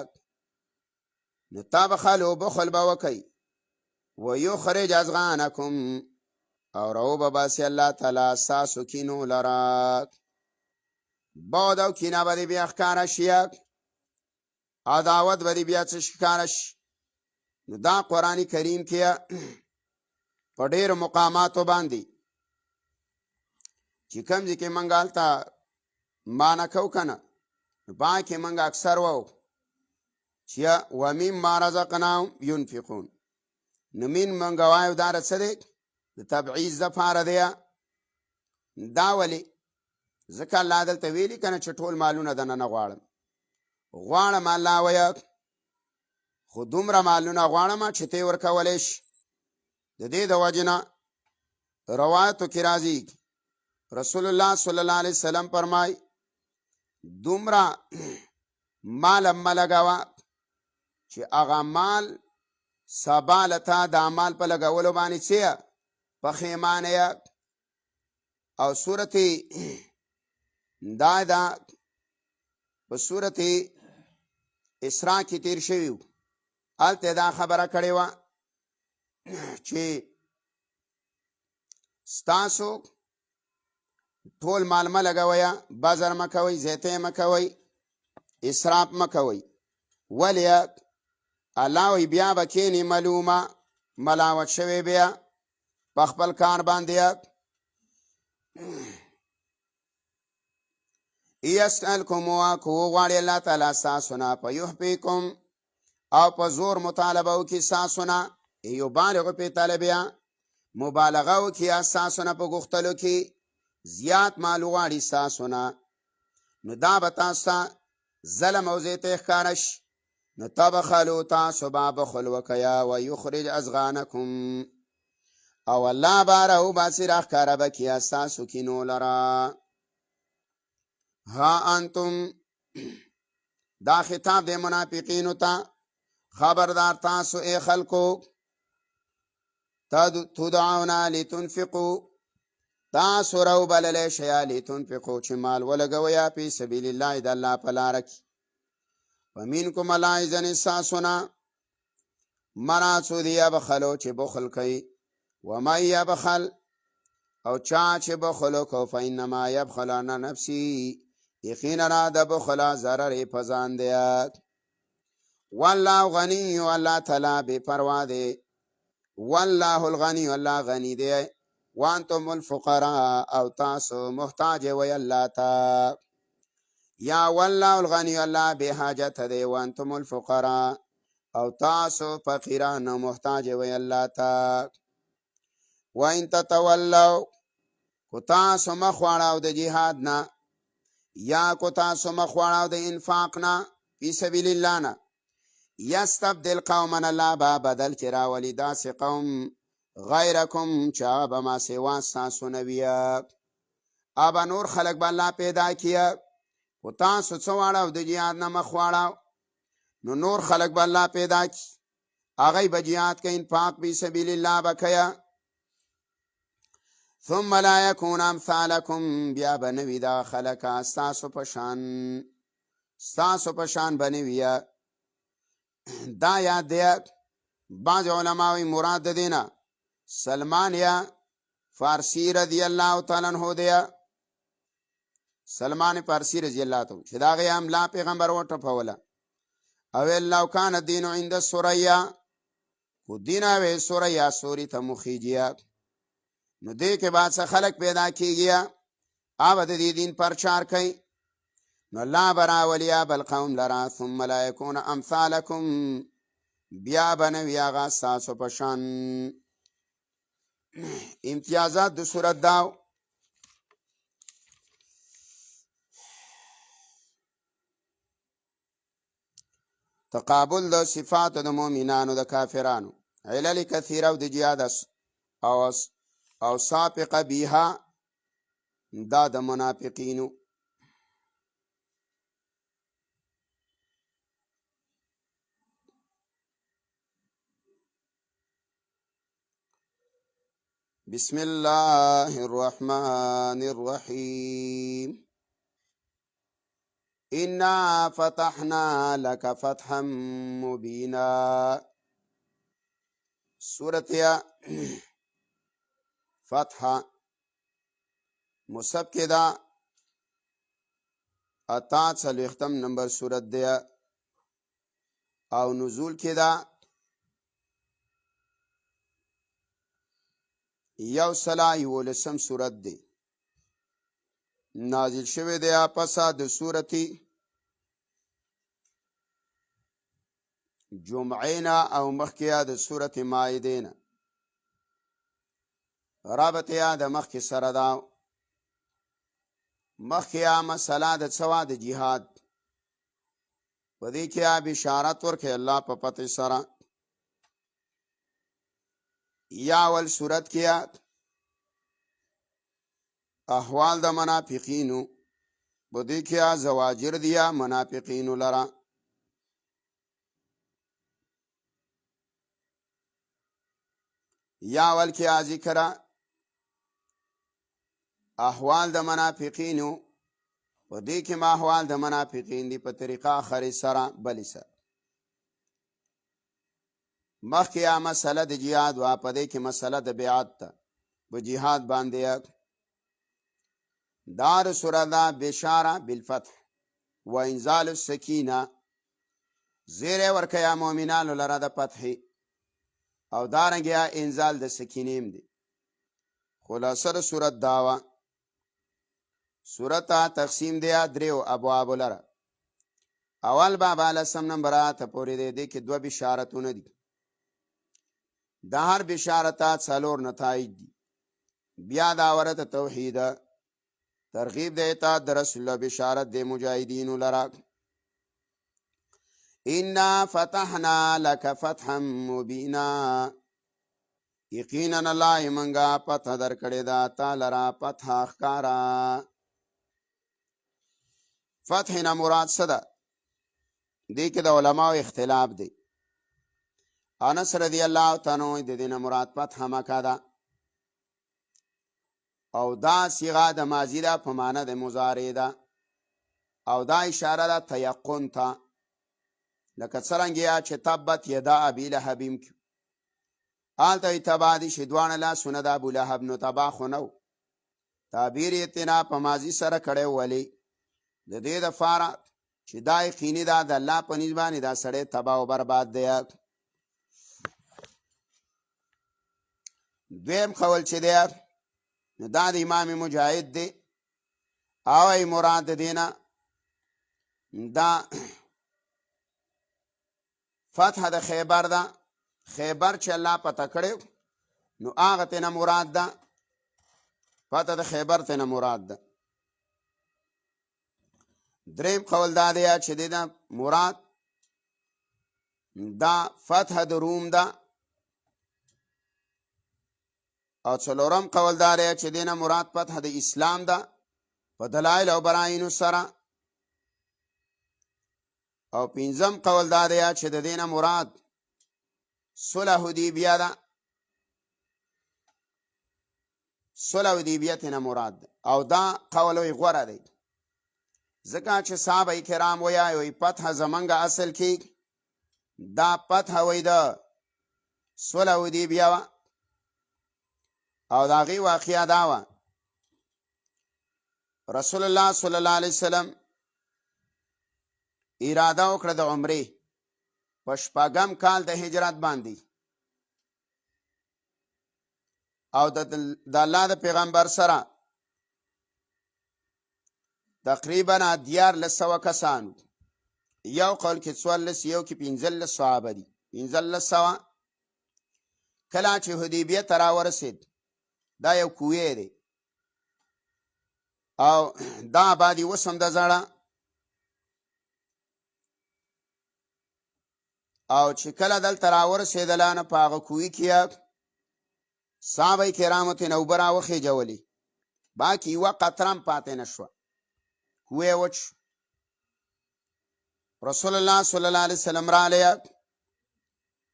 نو تا بخلو بخل باوکی ویخرج ازغانکم او رو بباسی اللہ تعالی ساسو کینو لرا. بودو کینا با دی بیاخکارشیک عداوت بدی بیا څه ښکارش. نو دا قرآن کریم کې په ډېرو مقاماتو باندې چې کوم ځای کې موږ هلته معنی کوو که نه نو په هغه کې موږ اکثر وایو چې ومما رزقناهم ینفقون. نو مین موږ وایو دا څه دی د تبعیض دپاره دی. دا ولې ځکه الله دلته ویلي که نه چې ټول مالونه دنه نه غواړم، غواړم الله ویا خو دومره مالونه غواړم چې ته ورکولی شي. د دې د وجې نه روایتو کې راځي رسول الله صلی الله علیه وسلم فرمای دومره مال مه لګوه چې هغه مال سبا له تا د مال په لګولو باندې څه پښیمانه. او صورت دا ده په صورت اسراء کې تیر شوی و، هلته دا خبره کړې وه چې ستاسو ټول مال مه لګوئ، بازار مه کوئ، زیتی مه کوئ، اسراف مه کوئ. ولې الله وی بیا به کینې معلومه ملاوت شوی بیا په خپل کار باندې. یسألکم کو غواړي الله تعالی ستاسو نه فیحفکم او په زور مطالبه وکړي ستاسو نه. یبالغ فی طلبها مبالغه وکړي ستاسو نه په غوښتلو کې زیات مال غواړي ستاسو نه. نو دا به تاسو ته ظلم او زیاتی ښکاره شي. نو تبخلوا تاسو به بخل وکیا ویخرج ازغانکم او الله به راوباسي راښکاره به کړي ستاسو کینو لره. ها انتم دا خطاب دے منافقینو تا خبردار تاسو اے خلقو تدعونا لتنفقو تاسو رو بلل شیا لتنفقو چه مال ولگویا پی سبیل اللہ دا اللہ پلارکی. ومینکم اللہ ازن اساسونا مناسو دیا بخلو چه بخل کئی ومن یبخل او چا چه بخلو کو فینما یبخلانا نفسی یقینا د بخلا ضرر پزان دیا. والله غنی والله تعالی بے پروا دے. والله الغنی والله غنی دے. وانتم الفقراء او تاسو محتاج وی اللہ تا. یا والله الغنی والله بے حاجت دے. وانتم الفقراء او تاسو فقیران محتاج وی اللہ تا. وان تتولوا کو تاسو مخ واړاو د جهاد نه یا کو تاسو مخ واړاو د انفاق نه فی سبیل الله نه یستبدل قوما الله با بدل کې راولي داسې قوم غیرکم چې هغه به ما سوا ستاسو نه وي ابا نور خلق به الله پیدا کیه کو تاسو څه واړاو د جهاد نه مخ واړاو نو نور خلق به الله پیدا کی هغوی به جهاد کوي انفاق فی سبیل الله به کوي ثم لا یکون امثالکم بیا به نه وي دغه خلک ستاسو په شان به نه وي دا یاد دی بعض علما وایي مراد د دې نه سلمان یا فارسی رضی الله تعالی عنہ دی سلمان فارسی رضی الله تعالی چې د هغې املا پیغمبر وټپوله او لو کان الدین عند سوریا کو دین وې سوریا سوری ته مخیجیا نو دې کې بعد څه خلق پیدا کیږي او د دې دین پرچار کوي نو الله برا ولیا بل قوم لرا ثم لا یکون امثالکم بیا بنوی آغا ستاسو پشان امتیازات د سورت داو تقابل د صفات د مؤمنانو د کافرانو علل کثیره او د جهاد او سابقه بیها دا د منافقینو بسم الله الرحمن الرحيم إنا فتحنا لك فتحا مبينا سورة فتح مصحف کې دا اتا څلوېښتم نمبر سورت دی او نزول کې دا یو سلا یولسم سورت دی نازل شوی دی پسا د سورتی جمعینا او مخکیا د سورت مائدینا رابطیا د مخی سره دا مخکیا مسله د سوا د جهاد و دی کیا بشارت ورکه الله په پته سره یا ول سورت کیا احوال د منافقینو و دی کیا زواجر دیا منافقینو لرا یا ول کیا ذکر احوال د منافقینو و دی که ما احوال د منافقین دی په طریقه خری سره بلی سره مخکې مسله د جهاد و په دی که مسله د بیعت ته په جهاد باندې دار سوره دا بشاره بالفتح و انزال السکینه زیر ورکیا مؤمنانو لره د فتح او دارنګیا انزال د سکینیم دی خلاصه د سورت داوا سورت تقسیم دی دریو ابواب لره اول باب لسم نمبرات پوری دی که دو بشارتونه دی د هر بشارتا څلور نتایج دي بیا داورت توحید ترغیب دیتا در رسول الله بشارت دی مجاهدین لرا انا فتحنا لك فتحا مبینا یقینا الله منگا فتح در کړی دا تا لرا فتح ښکارا فتح نه مراد صدا دی که د علماء اختلاف دی انس رضی الله تعالی د دینه مراد فتح مکه ده او دا صيغه د ماضی ده په معنی د مضارع ده او دا اشاره ده تیقن ته لکه څرنګه چې تبت یدا ابي لهب کی آلته تبادی شدوان لا سند ابو لهب نو تبا خو نو تعبیر اتنا په ماضی سره کړي ولی د دې د فار چې دا یقیني ده د الله په نسبانه دا سړی تبا او برباد دی دویم قول چې دی نو دا د امام مجاهد دی او ای مراد دینا دا فتح د خیبر ده خیبر چې الله پته کړو نو هغه ته نه مراد ده فتح د خیبر ته نه مراد ده. دریم قول دا دی چې د مراد دا فتح د روم ده، او څلورم قول دا دی چې دینه مراد فتح د اسلام ده په دلایل او براهینو سره، او پنځم قول دا دی چې د دینه مراد صلح حدیبیه ده، صلح حدیبیه ته نه مراد ده. او دا قول وی غوره دی ځکه چې صحابه کرام وایي فتح زمونږ اصل کې دا فتح وی ده صلح حدیبیه وه، او د هغې واقعه دا وه رسول الله صلی الله علیه وسلم اراده وکړه د عمرې په شپږم کال د هجرت باندې، او د الله د پیغمبر سره تقریبا 1400 کسانو، یو قول کې 14 یو کې 15 صحابه دي، 1500. کله چې حدیبیه ته راورسېد دا یو کوی دی او دا آبادي اوس هم د زړه، او چې کله دلته راورسېدله نو په هغه کوی کې صحابه کرامو ته اوبه راوخېجولې، باقي یوه قطره هم پاتې نه شوه، کوی وچ. رسول الله صلی الله علیه وسلم راغلی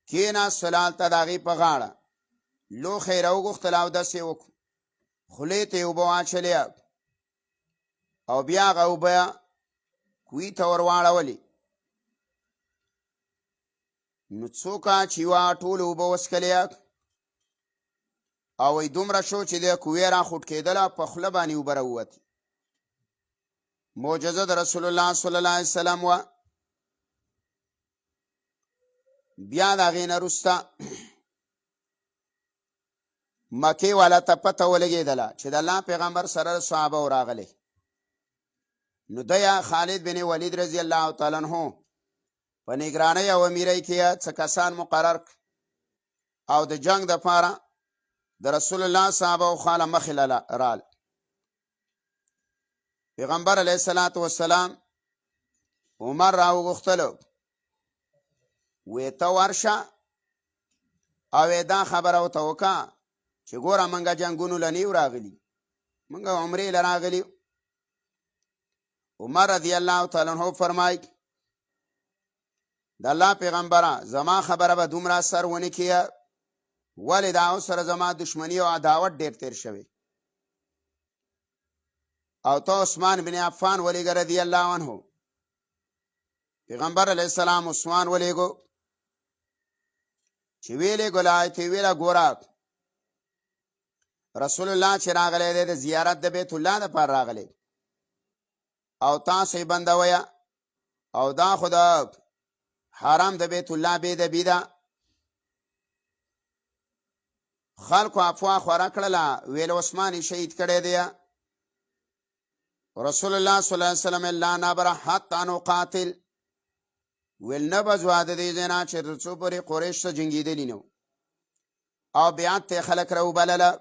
کېناست هلته د هغې په غاړه، لوښی یې راوغوښتل او داسې یې وکړو، خولې ته یې اوبه واچولې او بیا هغه اوبه کوی ته ور واړولې. نو څوک چې یوه ټولې اوبه وڅښلې او وی دومره شو چې د کوی را خوټ کېدله، په خوله باندې اوبه راووتې. معجزه د رسول الله صلی الله علیه وسلم وه. بیا د هغې نه وروسته مکې والا ته پته ولګېدله چې د الله پیغمبر سره صحابه وراغلی، نو دی خالد بن ولید رضی الله تعالی عنه په نگرانۍ او امیرۍ کې څه کسان مقرر او د جنگ دپاره د رسول الله صحابه او خاله مخې رال. پیغمبر علیه الصلاة والسلام عمر راوغوښتلو، وی ته ورشه او دا خبره ورته وکړه چې ګوره موږ جنګونو له نیو راغلي، موږ عمرې له راغلي. عمر رضی الله تعالی عنه فرمایي د الله پیغمبره زما خبره به دومره اثر ونه کړي، ولې د هغو سره زما دشمني او عداوت ډېر تیر شوی، او ته عثمان بن عفان ولیږه رضی الله عنه. پیغمبر علیه السلام عثمان ولیږو، چې ویلېږو له آیت یې ویله ګوره رسول الله چې راغلی دی د زیارت د بیت الله دپاره راغلی، او تاسو یې بندویه، او دا خو د حرام د بیت الله بېدبي ده. خلکو افوا خوره کړله، ویل عثمان یې شهید کړی دی. رسول الله صلی الله علیه وسلم لا نبره حتی نقاتل، ویل نه به ځو د دې ځای نه چې تر څو پورې قریش ته جنګېدلي نه وو، او بیعت ته خلک راوبلله،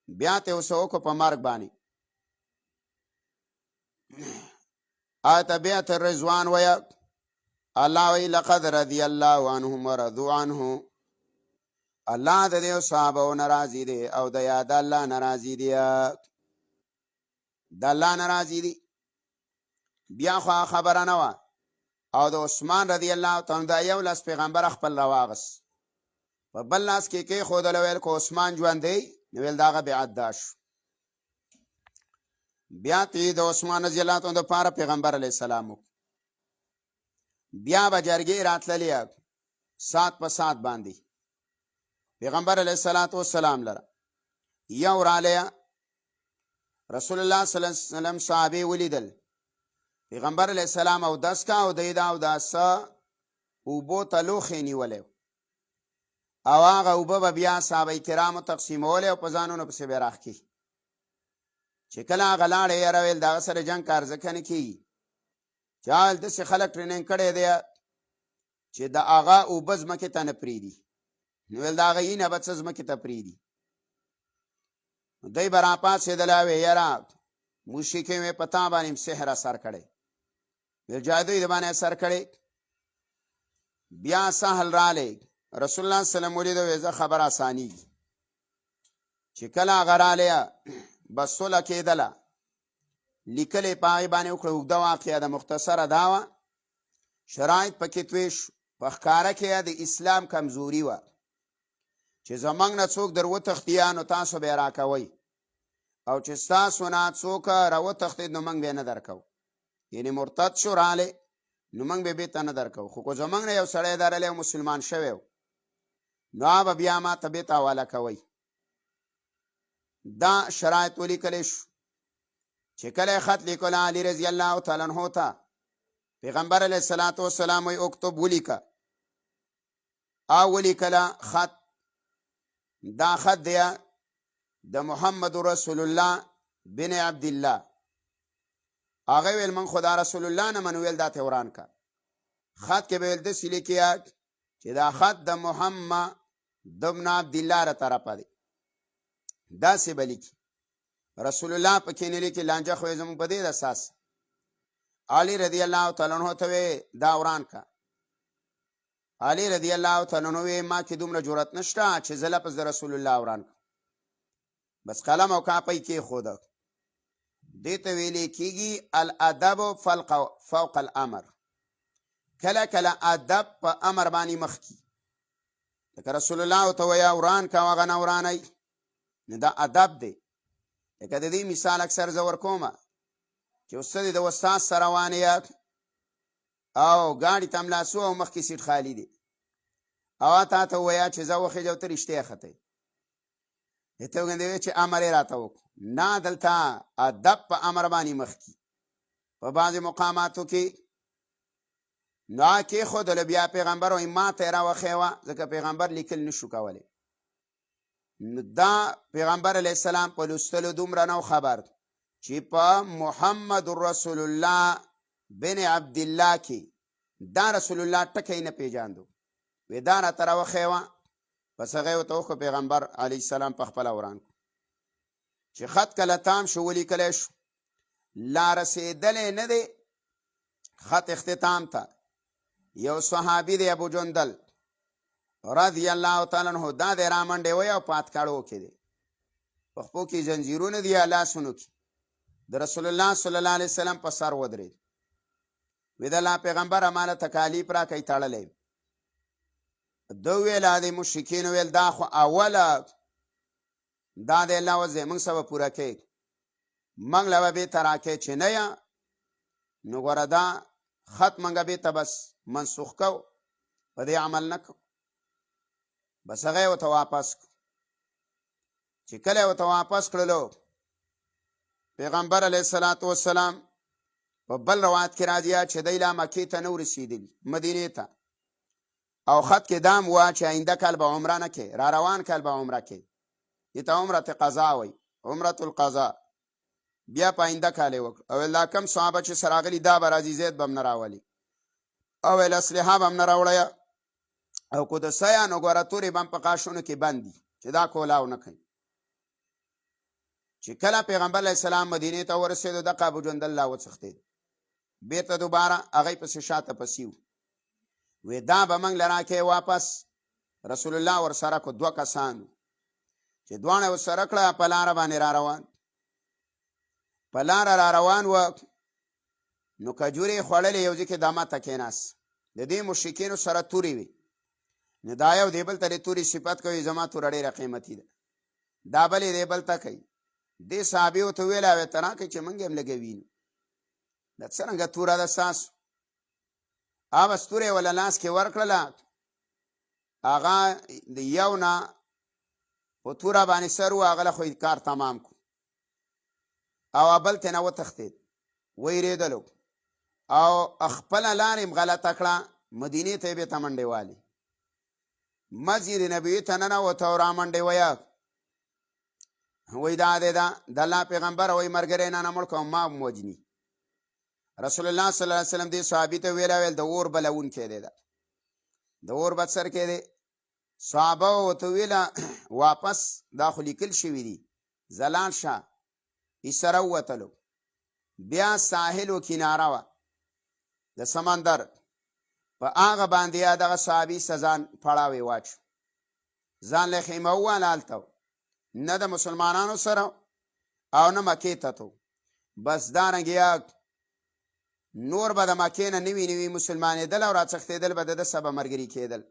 بیعت یې ورسه وکړو په مرګ باندې. آیت بیعت الرضوان ویه الله وی لقد رضی الله عنهم ورضوا عنه، الله د دې صحابو نه راضي دی او د یاد الله نه راضي دی، د الله نه راضي دی. بیا خو خبره نه وه، او د عثمان رضی الله تعالی دا یو لاس پیغمبر خپل راواغست، په بل لاس کې کېښودله، ویل که عثمان ژوندی نو ویل د هغه بیعت دا شو. بیا ته د عثمان رضی الله تعالی دپاره پیغمبر علیه السلام وکړو. بیا به جرګې راتللې ساعت په ساعت باندې پیغمبر علیه الصلاة والسلام لره. یو رالی رسول الله صلی الله علیه وسلم صحابې ولیدل، پیغمبر علیه السلام اودس کا او دی دا اوداسه اوبو ته لوښی نیولی، او هغه اوبه به بیا صحابه کرامو تقسیمولی او په ځانونو پسې به یې راښکي. چې کله هغه لاړې یاره ویل د هغه سره جنګ کار ځکه نه کېږي چې هغه داسې خلک ټریننګ کړی دی چې د هغه اوبه ځمکې ته نه پرېږدي، نو ویل د هغه اینه به څه ځمکې ته پرېږدي. دی به راپاڅېدل او ویې یاره مشرکین وې په تا باندې سحر اثر کړی ویل جادو یې د باندې اثر کړی بیا سهل رالی رسول الله سلام ولید وې زه خبر اسانیږي چې کله هغه رالی بس سوله کېدله لیکلې په هغې باندې وکړه اوږده واقعه د مختصره دا وه شرایط پکې توی شو په ښکاره کې د اسلام کمزوري وه چې زموږ نه څوک در وتښتي نو تاسو به یې راکوئ او چې ستاسو نه څوک راوتښتېد نو موږ به یې نه درکوو یعنې مرتد شو رالی نو موږ به بېرته نه درکوو خو که زموږ نه یو سړی درلی او مسلمان شوی و نو هغه به بیا ما ته بېرته حواله کوئ دا شرایط ولیکلی شو چې کله خط لیکل علي رضی الله تعالی عنہ ته پیغمبر علیه الصلاة والسلام وی اکتب ولیکه او ولیکله خط دا خط دی د محمد رسول الله بن عبدالله هغه ویل من خدا رسول الله نه من ویل دا ته وران که خط کې به ویل داسې لیکي چې دا خط د محمد بن عبدالله را طرفه دی داسې به لیکي رسول الله پکې نه لیکي لانجه خو یې زموږ په دې د اساس علي رضی الله تعالی عنہ ته وی دا وران که علي رضی الله تعالی عنہ وی ما کې دومره جرأت نشته چې زه لفظ د رسول الله وران کړم بس قلم او کاپۍ کېښوده دې ته ویلې کېږي الادب فوق الامر کله کله ادب په امر باندې مخکې لکه رسول الله ته وایه وران که هغه نه ورانئ نو دا ادب دی لکه د دې مثال اکثر زه ورکومه چې استاد د استاد سره روان یې او ګاډي ته ملاسو او مخکې سیټ خالی دی او تا ته ووایه چې زه وخېږه ته رښتیا ختئ ته وګندې چې امر یې راته وکړو نه دلته ادب په امر باندې مخکې په بعضې مقاماتو کې نو کېښودله بیا پیغمبر وایي ما ته یې راوښیوه ځکه پیغمبر لیکل نشو کولی نو دا پیغمبر علیه السلام په لوستلو دومره نو خبر چې په محمد رسول الله بن عبدالله کې دا رسول الله ټکی نه پیژاندو وی دا راته راوښیوه پس هغه ورته وکړو پیغمبر علیه السلام په خپله وران کړو چې خط کله تام شو ولیکلی شو لا رسېدلی نه دی خط اختتام ته یو صحابي دی ابو جندل رضی الله تعالی عنہ دا دی رامنډې وی او پاتکاړو کې دی په خپو کې زنجیرونه دي یا لاسونو کې د رسول الله صلی الله علیه وسلم په سر ودرېد وی د الله پیغمبره ماله تکالیف راکئ تړلی ده ویل د مشرکینو ویل دا خو اوله دا دی الله وځې موږ څه به پوره کوې موږ له به بېرته راکې چې نه یا نو ګوره دا خط موږ بېرته بس منسوخ کوو په دې عمل نه کوو بس هغه یې ورته واپس کړو چې کله یې ورته واپس کړلو پیغمبر علیه الصلاة والسلام په بل روایت کې راځي چې دی لا مکې ته نه ورسېدلي مدینې ته او خط کې دام وه چې آینده کال به عمره نه کې را روان کال به عمره کې دې ته عمرة قضا وایي عمرة القضا بیا په آینده کال یې وکړو او دا کم صحابه چې سره راغلي دا به راځي زید به هم نه راولي او ویل اسلحه به هم نه راوړی او که د څه نو ګوره تورې به هم په قاشونو کې بند دي چې دا کولاو نه کوي چې کله پیغمبر علیه السلام مدینې ته ورسېدو دغه ابوجندل لا وڅښتېد بېرته دوباره هغې پسې شاته پسې و وی دا به موږ له راکې واپس رسول الله ورسره کو دوه کسان چې دواړه ورسره کړه په لاره باندې را روان په لاره را روان و نو کجورې خوړلې یو ځای کې دامه ته کېناست د دې مشرکینو سره تورې وي نو دا یو دی بل ته د تورې صفت کوي زما توره ډېره قیمتي ده دا بل یې دی بل ته کوي دې صحابي ورته ویل وی ته راکړئ چې موږ هم لګوي نو دا څرنګه توره ده ستاسو هغه ستورې وله لاس کې ورکړله هغه د یو نه په توره باندې سر و هغه له خو کار تمام کړو او بل ته نه وتښتېد ویرېدلو او خپله لار یې غلطه کړه مدینې ته یې بېرته منډې والي مسجد نبوي ته ننوته او رامنډې ویه وی دا دی دا د الله پیغمبر وی ملګری نه مړ کوم ما هم وجني رسول الله صلی الله علیه وسلم دې صحابي ته ویل د اور بلونکی دی دا د اور بد سر کې دی صحابه ورته ویله واپس دا خو لیکل شوي دي زلال شه ایسره ووتلو بیا ساحل و کناره وه د سمندر په هغه باندې دغه صحابي ځان پړاوی واچو ځان له خیمه ووهله هلته نه د مسلمانانو سره او نه مکې ته تو بس دارنګې نور به د مکې نه نوي نوي مسلمانېدل او راڅښتېدل به د ده سبه ملګري کېدل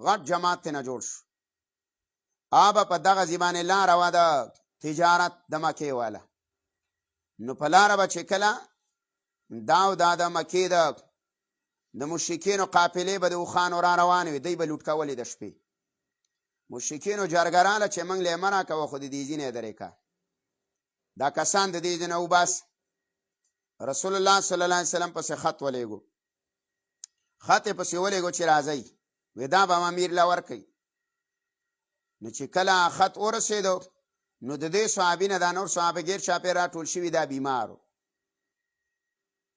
غټ جماعت ترې نه جوړ شو به په دغه ځای باندې لاره وه د تجارت د مکې والا نو په لاره به چې کله دا او دا د مکې د مشرکینو قافلې به د اوښانو را روانې وي دوی به لوټ کولې د شپې مشرکینو جرګراله چې موږ له یې منع کوه خو د دې ځینې درې کا دا کسان د دې ځینې وباس رسول الله صلی الله علیه وسلم پسې خط ولېږو خط یې پسې ولېږو چې راځئ وی دا به م امیر له ورکوي نو چې کله خط ورسېدو نو د دې صحابي نه دا نور صحابه ګیر چاپې راټول شوي دا بیمارو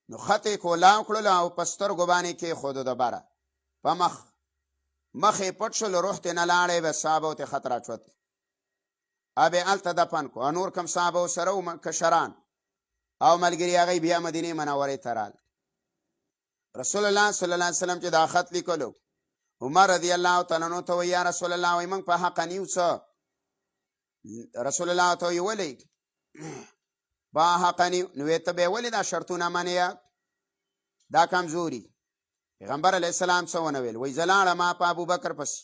نو خط یې کولاو کړلو او په سترګو باندې کېښودو د بره په مخ یې پټ شول روح ترې نه لاړی به صحابو ته خط راچوت به یې هلته دفن کړو نور کم صحابه ورسره و کشران او ملګري هغوی بیا مدینې منورې ته رال رسول الله صلی الله علیه وسلم چې دا خط لیکلو عمر رضی الله تعالی عنہ ته وایي یا رسول الله وایي موږ په حقه نیو څه رسول الله ته وایي ولې په حقه نیو نو وایي ته به یې ولې دا شرطونه منې دا کمزوري پیغمبر علیه السلام څه ونه ویل وایي زه لاړم په ابوبکر پسې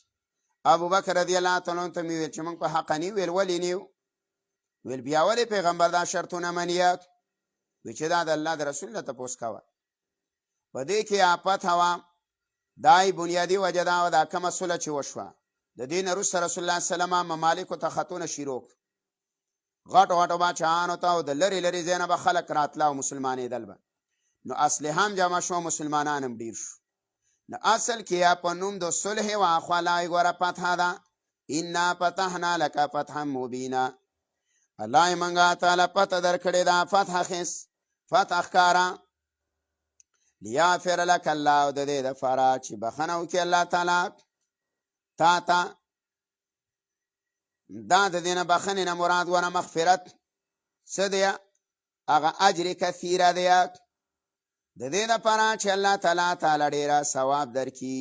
ابوبکر رضی الله تعالی عنہ ته مې ویل چې موږ په حقه نیو ویل ولې نیو ویل بیا ولې پیغمبر دا شرطونه منې وی چې دا د الله د رسول نه تپوس کوه په دې کې آفت هوا دای بنیادي وجه دا وه دا کومه صلح چې وشوه د دې نه وروسته رسول الله صلی الله علیه وسلم ممالکو ته خطونه شروع غټو غټو باچهانو ته او د لرې لرې ځای نه به خلک راتله او مسلمانېدل به نو اسلحه هم جمع شو مسلمانان هم ډېر شو نو اصل کې یا په نوم د صلح واخواله ګوره فتحه ده انا فتحنا لک فتحا مبینا الله یې موږ تعالی پته درکړې ده فتح خیس فتح ښکاره لیغفر لک الله د دې دپاره چې بخښنه وکړي الله تعالی تا ته دا د دې نه بخښنې نه مراد ونه مغفرت څه دی هغه اجر کثیره دی د دې دپاره چې الله تعالی تعالی ډېره ثواب درکړي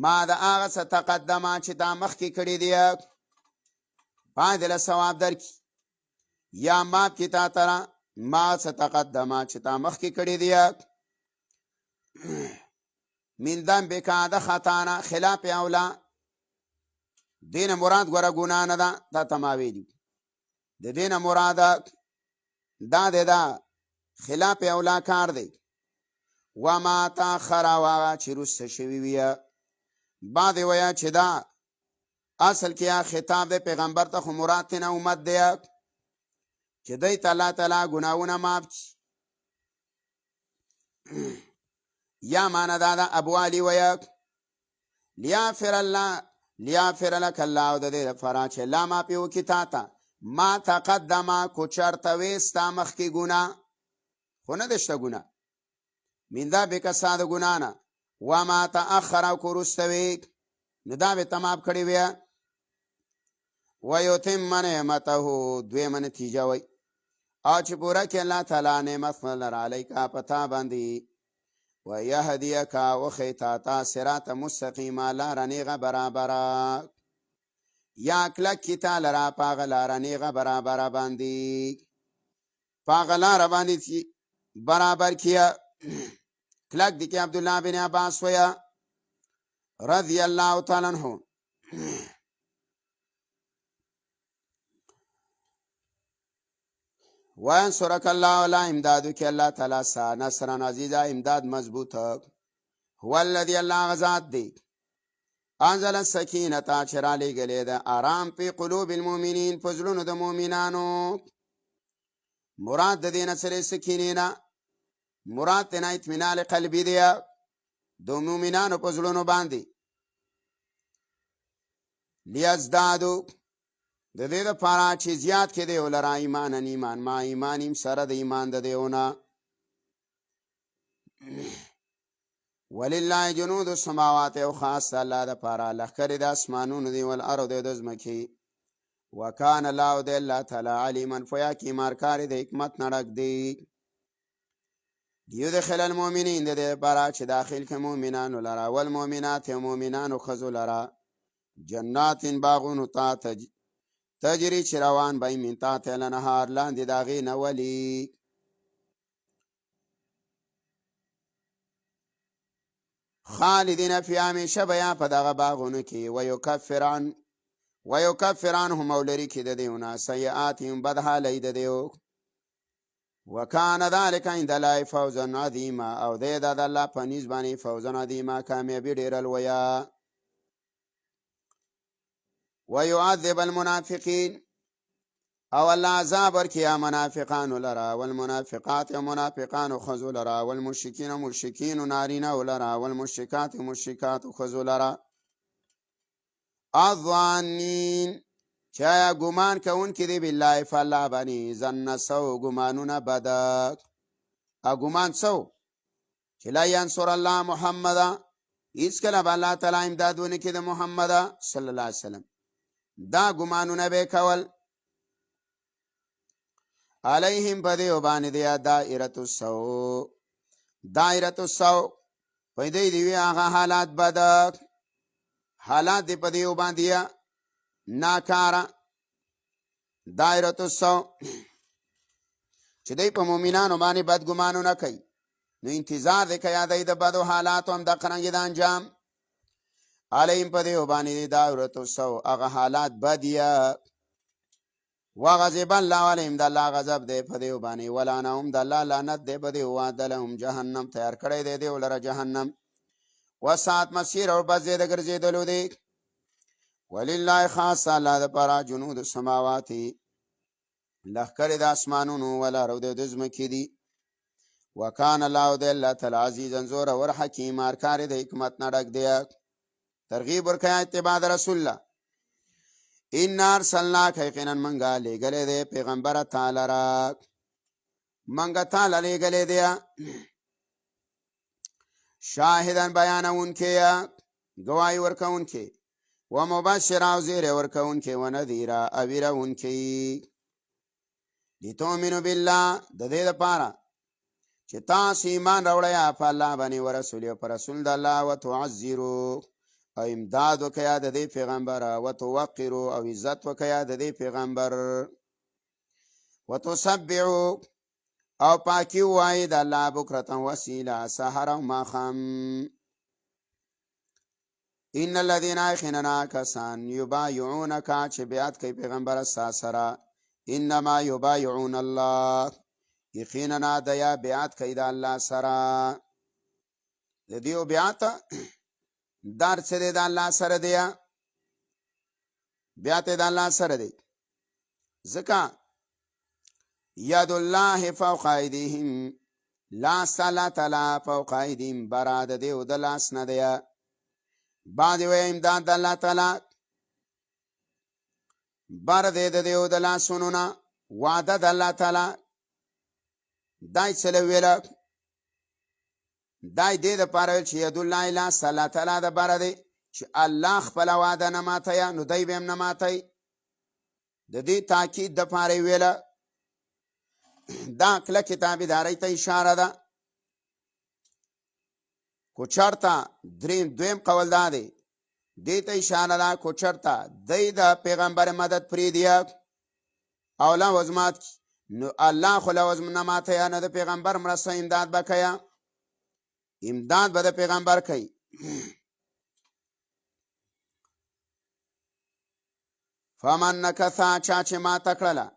ما د هغه څه تقدمه چې تا مخکې کړي دی باندې له ثواب درکړي یا ماف کړي تا ته ما څه تقدمه چې تا مخکې کړي دی من ذنبک د خطا نه خلاف اولا دې نه مراد ګوره ګناه نه ده دا تماوی دي د دې نه مراد دا دی دا خلاف اولا کار دی وما تاخر هغه چې وروسته شوي وي بعد یې ویه چې دا اصل کې خطاب دی پیغمبر ته خو مراد ترې نه امت دی چې دی ته الله تعالی ګناهونه معاف کړي یا معنی دا ده ابو علي ویه لیغفر لک الله د دې دپاره چې الله معافي وکړي تا ته ما تقدمه کو چېرته وې ستا مخکې ګناه خو نه ده شته ګناه من ذنبک ستا د ګناه نه وما تأخر او که وروسته وې نو دا به ته معاف کړې وې ویتم نعمته دویمه نتیجه وی او چې پوره کړي الله تعالی نعمت خپل علیکه په تا باندې ویهدیک وښیي تا ته صراط مستقیمه لاره نیغه برابره یا کلک کړي تا لره په هغه لاره نیغه برابره باندې په هغه لاره باندې چې برابر کړي کلک دي کې عبدالله بن عباس ویه رضی الله تعالی عنه وینصرک الله ولا امدادو کې الله تعالی سا نصرا عزیزا امداد مضبوطه هو الذي الله غزاد دی انزل السکینه چې را لېږلې ده آرام په قلوب المؤمنین په زړونو د مؤمنانو مراد د دې نه سره سکینې نه مراد ترې نه اطمینان قلبي دی د مؤمنانو په زړونو باندې لیزدادو د دې دپاره چې زیات کې دی ولره ایمانن ایمان ما ایمان یم سره د ایمان د دیونه ولله جنود السماوات او خاص الله دپاره لښکرې د اسمانونو دی والارض د ځمکې وکان الله د الله تعالی علیما فیا کی مارکار د حکمت نړک دی. یدخل المؤمنین د دې لپاره چې داخل کې مؤمنانو لرا والمؤمنات مؤمنانو ښځو لرا جنات باغونو ته تجری چې روان به من تحتها الانهار لاندې د هغې نه ولي. خالدین فیها همیشه به یا په دغه باغونو کې ویکفر عنهم او لرې کې د دې نه سیئاتهم بد حالی د دې وکان ذلک عند الله فوزا عظیما او دی د الله په نزد باندې فوزا عظیما کامیابي ډېره لویه. ويعذب المنافقين او الله عذاب ورکیا منافقان لرا والمنافقات منافقان خذو لرا والمشركين مشركين نارينا لرا والمشركات مشركات خذو لرا الظانين چایا ګمان کون کې دی بالله فالله بني زن سو ګمانونه بد ګمان سو چې لا ينصر الله محمد اس کله الله تعالی امدادونه کې د محمد صلی الله علیه وسلم دا ګمانونه به کول. علیهم بدیو باندې دی دایرۃ السوء پیدا دی هغه حالات بد حالات دی بدیو باندې ناکارا دایرۃ السوء چې دی په مؤمنانو باندې بد ګمانونه کوي نو انتظار دی کوي د بدو حالات هم د قرنګ د انجام. علیهم بدیو باندې دایرۃ السوء هغه حالات بدیا وغضب الله علیهم د الله غضب دی په دیو باندې ولعنهم د الله لعنت دی په دیو وعدلهم جهنم تیار کړی دی دیو لره جهنم وساعت مسیر او بس د ګرځېدلو دی. ولله خاص الله د پاره جنود السماوات لخر د اسمانونو ولا رو د ځمکې دی. وکان الله د الله تعالی عزیزا زور ور حکیم ارکار د حکمت نډک دی. ترغیب ورکړه اتباع رسول الله. ان ارسلناک یقینا منګه لګلې دی پیغمبر تعالی را منګه تعالی لګلې دی شاهدان بیانون کې گواہی ورکون کې و مبشر او زیر ورکون کې و نذیر او ویرون کې لتؤمنوا بالله د دې لپاره چې تاسو ایمان راوړی په الله باندې او رسول او پر رسول د الله او تعذروا او امداد وکیا د دې پیغمبر او توقروا او عزت وکیا د دې پیغمبر وتسبحوا او پاکی وای د الله بکرة وسیله سحر او ماخم. ان الذين خننا کسان یبایعونک چې بیعت کوي پیغمبر سره انما یبایعون الله یقینا دیا بیعت کوي د الله سره د دیو بیعت دار سره د الله سره دی بیعت د الله سره دی ځکه ید الله فوق ایدیهم لاس الله تعالی فوق ایدیهم براد دیو د لاس نه دی بعد و امداد د الله تعالی بر دې د دیو د لاسونو نه وعده د الله تعالی دای چلو ویل دای دې د پاره چې ید الله الا الله تعالی د بر دې چې الله خپل وعده نه ماته نو دای به نه ماته د دې تاکید د پاره ویل دا کله کتابداري ته اشاره ده. کو چرته دویم قول دا دی دې ته اشاره ده کو چرته د پیغمبر مدد پری دی او لا وزمات نو الله خو لا وزم نه ماته نه د پیغمبر مرسته امداد وکیا امداد به د پیغمبر کوي. فمن نکثا چا چې ما تکړه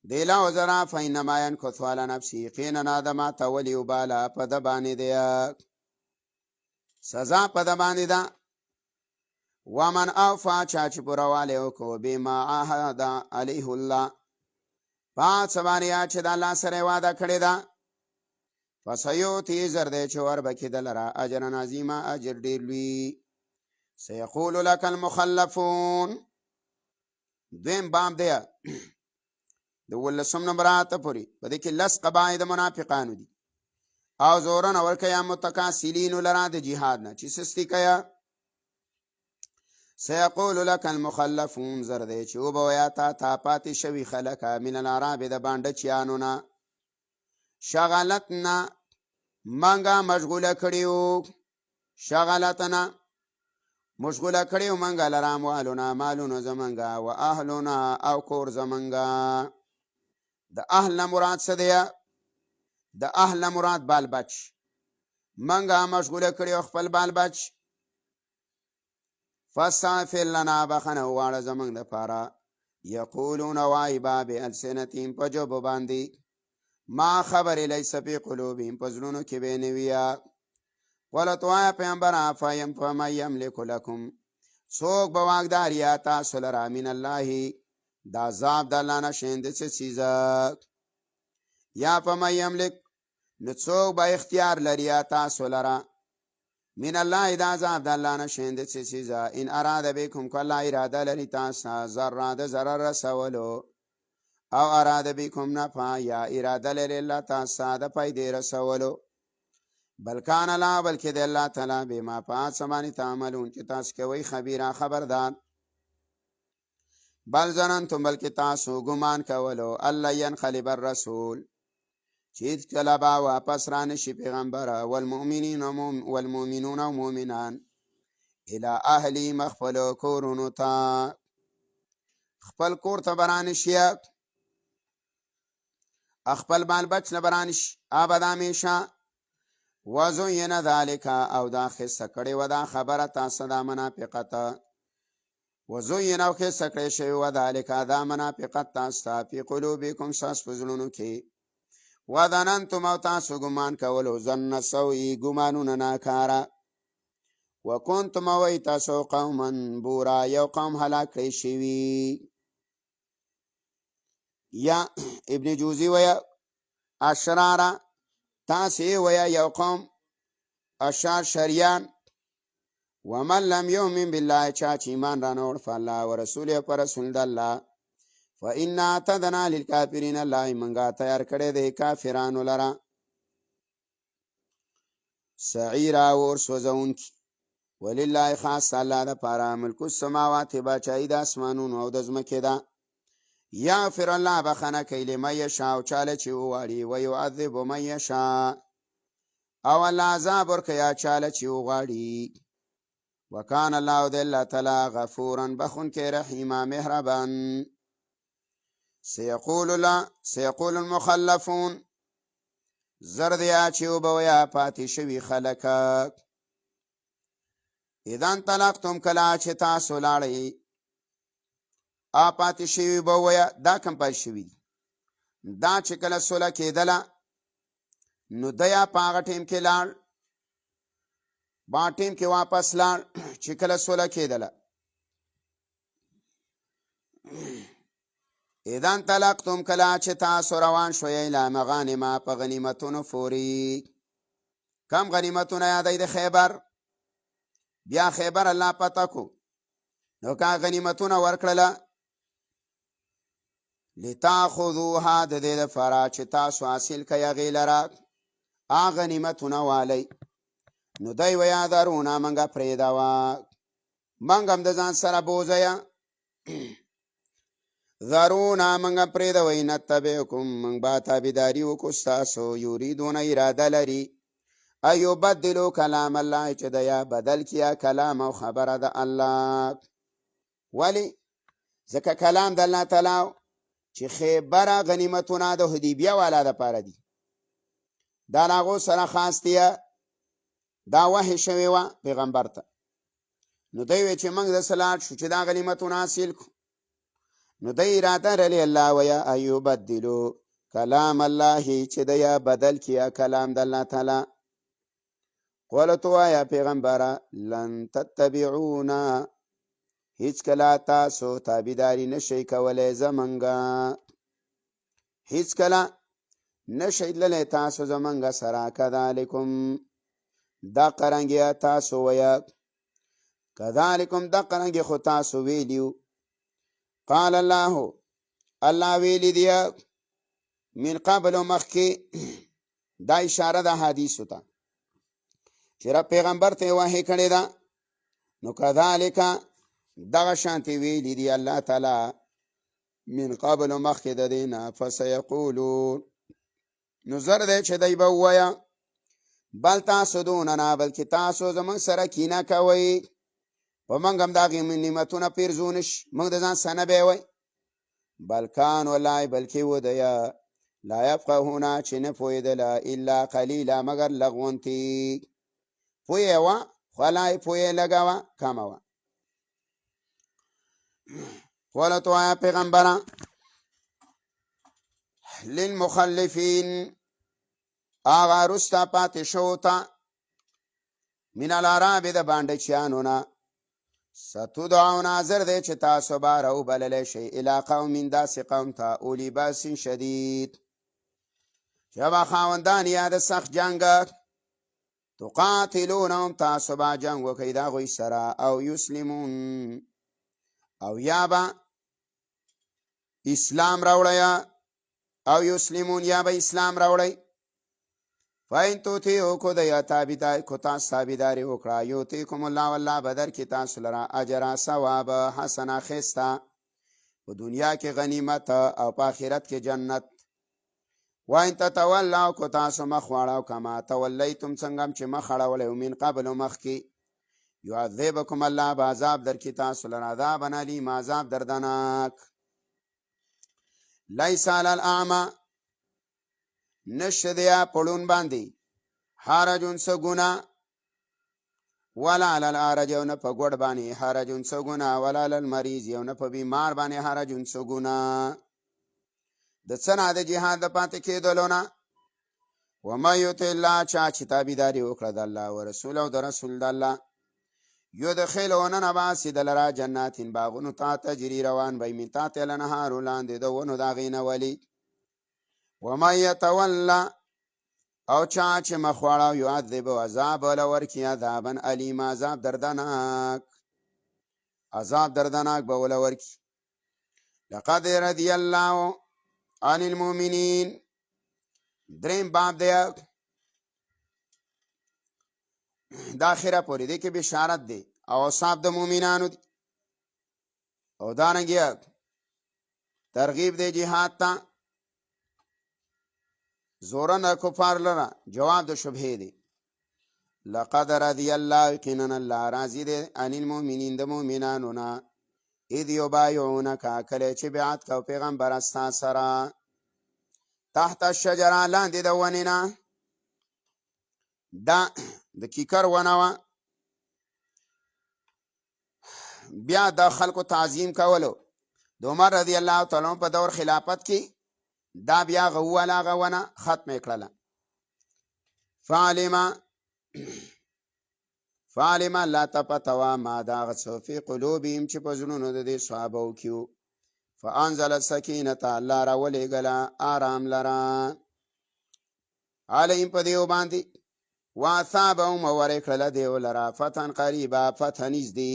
دیلا وزرا فینما ینکث علی نفسه یقینا د ما تولی وبالا په د باندې دی سزا په د باندې ده. ومن اوفا چا چې پرواله وکړو بما عهد علیه الله پات سبانیا چې د الله سره وعده کړی ده فسیوتی زرد چې ور بکی دلرا اجر عظیما اجر ډیر لوی. سيقول لك المخلفون دویم باب دی د ولسم نمبرات پوری په دې کې لس قبایل منافقانو دي او زورن اور کیا متکاسلین لرا د جهاد نه چې سستی کیا سيقول لك المخلفون زردې چې وبویا تا پاتې شوي خلکه من العراب د بانډچیانو نه شغلتنا منګه مشغوله کړیو شغلتنا مشغوله کړیو منګه لره اموالنا مالونو زمنګه و اهلنا او کور زمنګه د اهل نه مراد څه دی د اهل نه مراد بال بچ منګه مشغوله کړیو خپل بال بچ فاستغفر لنا بخنه غواړه زمونږ دپاره یقولون وایي به بألسنتهم په ژبو باندې ما خبرې لیس فی قلوبهم په زړونو کې به نه وي قل ورته وایه پیغمبره فمن یملک لکم څوک به واکداري تاسو لره من الله د عذاب د الله نه شین د څه څیزه یا فمن یملک نو څوک به اختیار لري تاسو لره من الله د عذاب د الله نه شین د څه څیزه ان اراده بکم که الله اراده لري تاسو ضرر د ضرر رسولو او اراده بکم نفع یا اراده لري الله تاسو د فایدې رسولو بل کان الله بلکې د الله تعالی بما پات سمانی تعملون چې تاسو کوي خبيره خبردار بل ظننتم بلکې تاسو ګمان کولو الله ينقلب الرسول چې کله به واپس رانشي پیغمبر والمؤمنین والمؤمنون و مؤمنان الى اهلی مخفل کورونو ته خپل کور ته برانشي خپل بال بچ نه برانشي ابد همیشه وزین ذالک او دا خسه کړي و دا خبره تاسو دا منافقت وزین او خسه کړي شوی و ذالک دا منافقت تاسو په قلوبکم ساس فزلونو کې وظننتم او تاسو ګمان کولو ظن سوء ګمانونه ناکاره وکنتم وای تاسو قوما بورا یو قوم هلاک کړي شوي یا ابن جوزی ویا اشرارا تاسو ویا یو قوم اشار شریان ومن لم یؤمن بالله چا چې ایمان را نوړ فالله ورسوله پر رسول د الله فإنا اعتدنا للكافرين الله منګه تیار کړی دی کافرانو لره سعیرا ور سوزونکي ولله خاص الله د پاره ملک السماوات بچای د اسمانونو او د ځمکې ده یغفر الله بخنه کوي لمن یشاء چاله چې وغواړي ویعذب من یشاء او الله عذاب ورکوي چاله چې وغواړي وکان الله د الله تعالی غفورا بخونکي رحیما مهربان سيقول المخلفون زردیا چې وبویا پاتې شوي خلک اذا انطلقتم کله چې تاسو لاړئ پاتې شوي وبویا دا کم پاتې شوي دا چې کله سوله کېدله نو دیا په هغه ټیم کې لاړ با ټیم کې واپس لاړ چې کله سوله کېدله اذا انطلقتم کله چې تاسو روان شوئ الی مغانم په غنیمتونو فوري کم غنیمتونه یادای د خیبر بیا خیبر الله پتا کو نو کا غنیمتونه ورکړله لتاخذوها د دې لپاره چې تاسو حاصل کړئ هغې لره غنیمتونه والی نو دی ویا درونه منګه پرېږدوه منګ هم د ځان سره بوځیه ذرونا منگا پریدوی نتبعکم منگ با تابداری وکو ستاسو یوریدون اراده لری ایو بدلو کلام الله چه دیا بدل کیا کلام او خبر دا الله ولی زکا کلام دا اللہ تعالی چه خیبر غنیمتونا دا حدیبیه والا دا پارا دی دا ناغو سر خاص دیا دا وحی شوی و پیغمبر تا نو دیوی چه منگ دا سلات شو چه دا غنیمتونا حاصل کو نو دی اراده رلی الله ویا ایو بدلو کلام الله چې دیا بدل کیا کلام د الله تعالی قولت وایا پیغمبر لن تتبعونا هیڅ کلا تاسو تابیداری نشی کولی زمنگا هیڅ کلا نشی للی تاسو زمنگا سرا کذالکم دا قرنگی تاسو ویا کذالکم دا قرنگی خو تاسو ویلیو قال الله ویلی دیا من قبل مخی دا اشاره دا حدیثو تا چرا پیغمبر ته وحی کړی دا نو کذالک دغه شانتي ویلي دي الله تعالی من قبل مخکې د دې نه فسیقولون نو زر دی چې دی به ووایه بل تاسو دوننا بلکې تاسو زموږ سره کینه کوئ په موږ هم د هغې نعمتونه پیرزو نه شي موږ د ځان څه نه بیوئ بل کان والله بلکې و دی لا یفقهونه چې نه پوهېدله الا قلیله مګر لږ غونتې پوهې وه خو لا یې پوهې لږه وه کمه وه قولت وایه پیغمبره للمخلفین آغا رستا پاتې شو ته من العراب د بانډچیانو نه ستدعون حاضر دی چې تاسو به راوبللی شئ الی قوم داسې قوم ته اولی باس شدید چې به خاوندان یا د سخت جنګ تقاتلونهم تاسو به جنګ وکئ د هغوی سره او یسلمون او یا به اسلام راوړی او یسلمون یا به اسلام راوړی فاین توتیو کو د یا تابعدار کو تاسو تابعداري وکړه یوتیکم الله والله بدر کې تاسو لره اجر ثواب حسنه خسته په دنیا کې غنیمت او په آخرت کې جنت واین تتولوا کو تاسو مخ واړو کما تولیتم څنګه چې مخ اړولې من قبل مخکې یعذبکم الله بعذاب در کې تاسو لره عذاب الیم عذاب دردناک لیس علی الاعمى نشدیا پړون باندې حرجون سګونا ولا علی الارج یو نه په ګوډ باندې حرجون سګونا ولا علی المریض یو نه په بیمار باندې حرجون سګونا د څنا د جهاد د پاتې کېدلو نه وما یطع الله چا چې تابعداري وکړه د الله او رسول او د رسول د الله یدخلون نباسی دلرا جناتین باغونو تا تجری روان بی من تا تیل نهارو لاندې د ونو د هغې نه ولی ومن یتولا او چا چې مخ واړو یعذب عذاب له ورکړي عذابا علیم عذاب دردناک به له ورکړي لقد رضی الله عن المؤمنین دریم باب دی د اخره پورې دی کې بشارت دی او اوصاف د مؤمنانو دی او دارنګه ترغیب دی جهاد ته زورن کفار لرا جواب د شبهه دی لقد رضی الله یقینا الله راضی دی عن المؤمنین د مؤمنانو نه اذ یبایعونک کله چې بیعت کو پیغمبر استا سره تحت الشجره لاندې د ونې نه دا د کیکر ونه وه بیا د خلکو تعظیم کولو د عمر رضی الله تعالی عنہ په دور خلافت کې دا بیا غوله هغه ونه ختمه کړله فعلم الله ته پته وه ما د هغه څه فی قلوبهم چې په زړونو د دې صحابو کې و فانزل السکینة الله راولېږله آرام لره علیهم په دیو باندې واثابهم ورکړله دیو لره فتحا قریبا فتح نږدې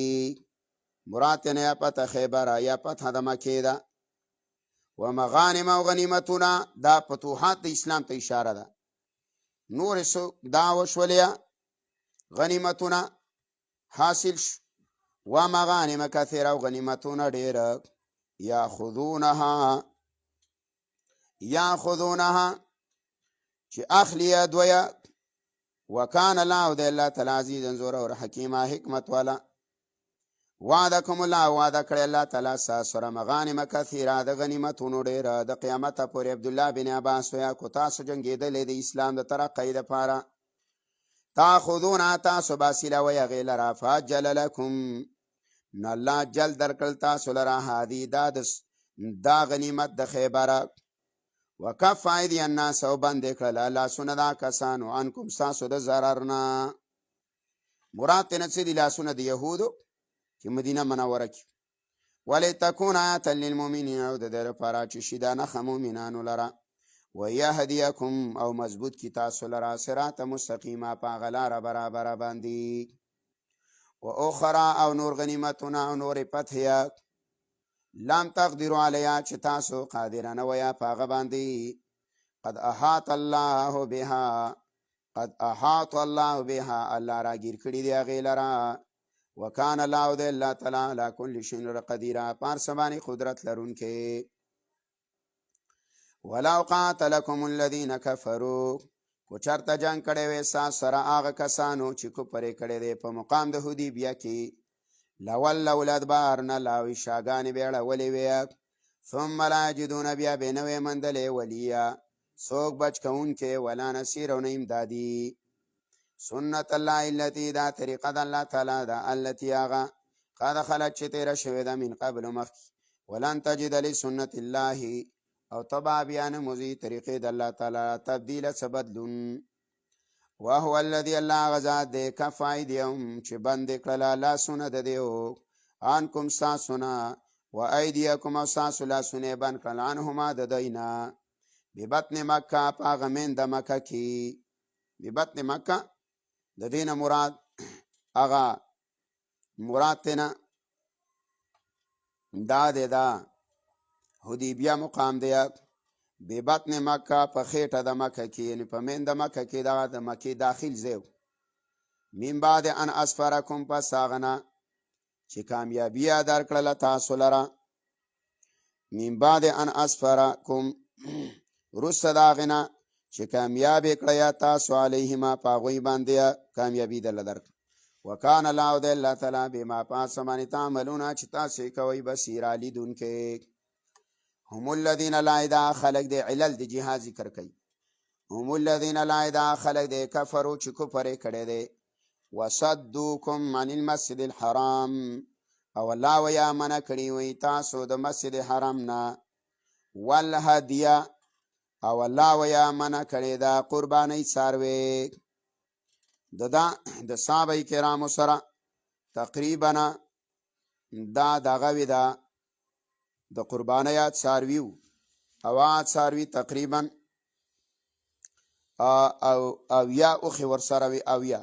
مراد نه یا فتح خیبره یا فتح د مکې ده ومغانم او غنیمتونه دا فتوحات د اسلام ته اشاره ده نور دا وشولیا غنیمتونه حاصل شو ومغانم کثیره او غنیمتونه ډیره یاخذونها چې اخلی دویا وکان الله د الله تعالی عزیز زور او حکیمه حکمت والا وعدکم الله وعده کړی الله تعالی سره مغانم کثیره د غنیمتونو ډیره د قیامت پورې عبد الله بن عباس ویا کو تاسو جنگیدلې د اسلام د ترقۍ لپاره تاخذون تاسو باسیله ویا غیلرا فاجل لكم نو الله جل درکړل تاسو لره هادي دا غنیمت د خیبره وکف ایدی الناس او بند کړل الله سونه دا کسانو انکم تاسو د ضررنا مراد تنسي دي لاسونه د يهودو چې مدینه منوره کې ولی تکون آیات للمؤمنین او د دې لپاره چې شي دا نښه مؤمنانو لره ویهدیکم او مضبوط کی تاسو لره صراط مستقیمه په هغه لاره برابره باندې و اخرى او نور غنیمتونه او نور فتحیا لم تقدروا علیها چې تاسو قادرانه ویا په هغه باندې قد احاط الله بها الله راګیر کړي دی هغې لره وکان الله د الله تعالی علی کل شیء قدیر پار سبانی قدرت لرونکې. ولو قاتلکم الذین کفروا کو چرته جنگ کړی وې ستا سره هغه کسانو چې کفر کړی دی په مقام د حدیبیه کې لولوا الادبار نه لاوی شاګانې به اړولې وې ثم لا یجدون بیا به نه وې موندلې ولیا څوک بچ کوونکې ولا نصیر او نه امدادي. سنت الله التي دا طریقه د الله تعالی دا التي هغه قد خلت چې تیره شوې ده من قبل مخکې ولن تجد لسنت الله او تبا بیان موزی طریقې د الله تعالی تبدیل څه بدلون. وهو الذي الله غزاد دې کف ایدیهم چې بند کړله لاسونه د دیو عنکم ستاسونه و ایدیکم او ستاسو لاسونه بند کړل عنهما د دینا ببطن مکه په هغه میند مکه کې. ببطن مکه د دینه مراد هغه مراد تینا دا دی دا حدیبیه مقام دی ببطن مکه په خیټه د مکه کې یعنی په میند د مکه کې دا د مکې داخل ځای من بعد ان اسفرکم پس هغه نه چې کامیابي یې درکړله تاسو لره من بعد ان اسفرکم وروسته د هغې نه چې کامیاب یې کړی تاسو علیهما په هغوی باندې کامیابي درله درکړه. وکان الله د الله تعالی بما په هڅه باندې تعملونه چې تاسو یې کوئ بصیره لیدونکی. هم الذین لا دا خلق د علل د جهاد ذکر کوي. هم الذین لا دا خلق د کفرو چې کفر یې کړی دی وصدوکم عن المسجد الحرام او الله ویا منع کړي وي تاسو د مسجد حرام نه والهدیه او الله ویا منع کړي دا قرباني څاروي د صحابه کرامو سره تقریبا دا دغه وی دا د قربانیات څاروي او څاروي تقریبا او یا اوخي ور سره وی او یا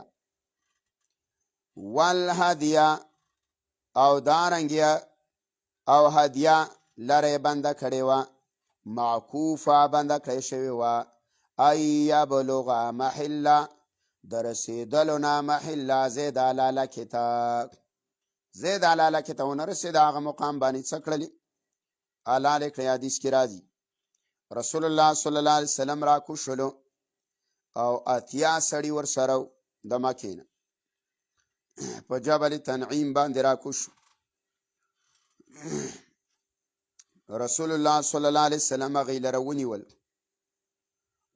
والهدیه او دارنګیا او هدیه لره بنده کړي وا معکوفه بنده کړی شوی وا ای بلغ محله درسیدلو نه محله زید علاله کتاب زید علاله کتاب ونرسید هغه مقام باندې څه کړلی علاله کړی. حدیث کې راځي رسول الله صلی الله علیه وسلم را کوشلو او اتیا سړي ور سره د مکې نه په جبل تنعیم باندې را کوشو. رسول الله صلی الله علیه وسلم غیل رونیول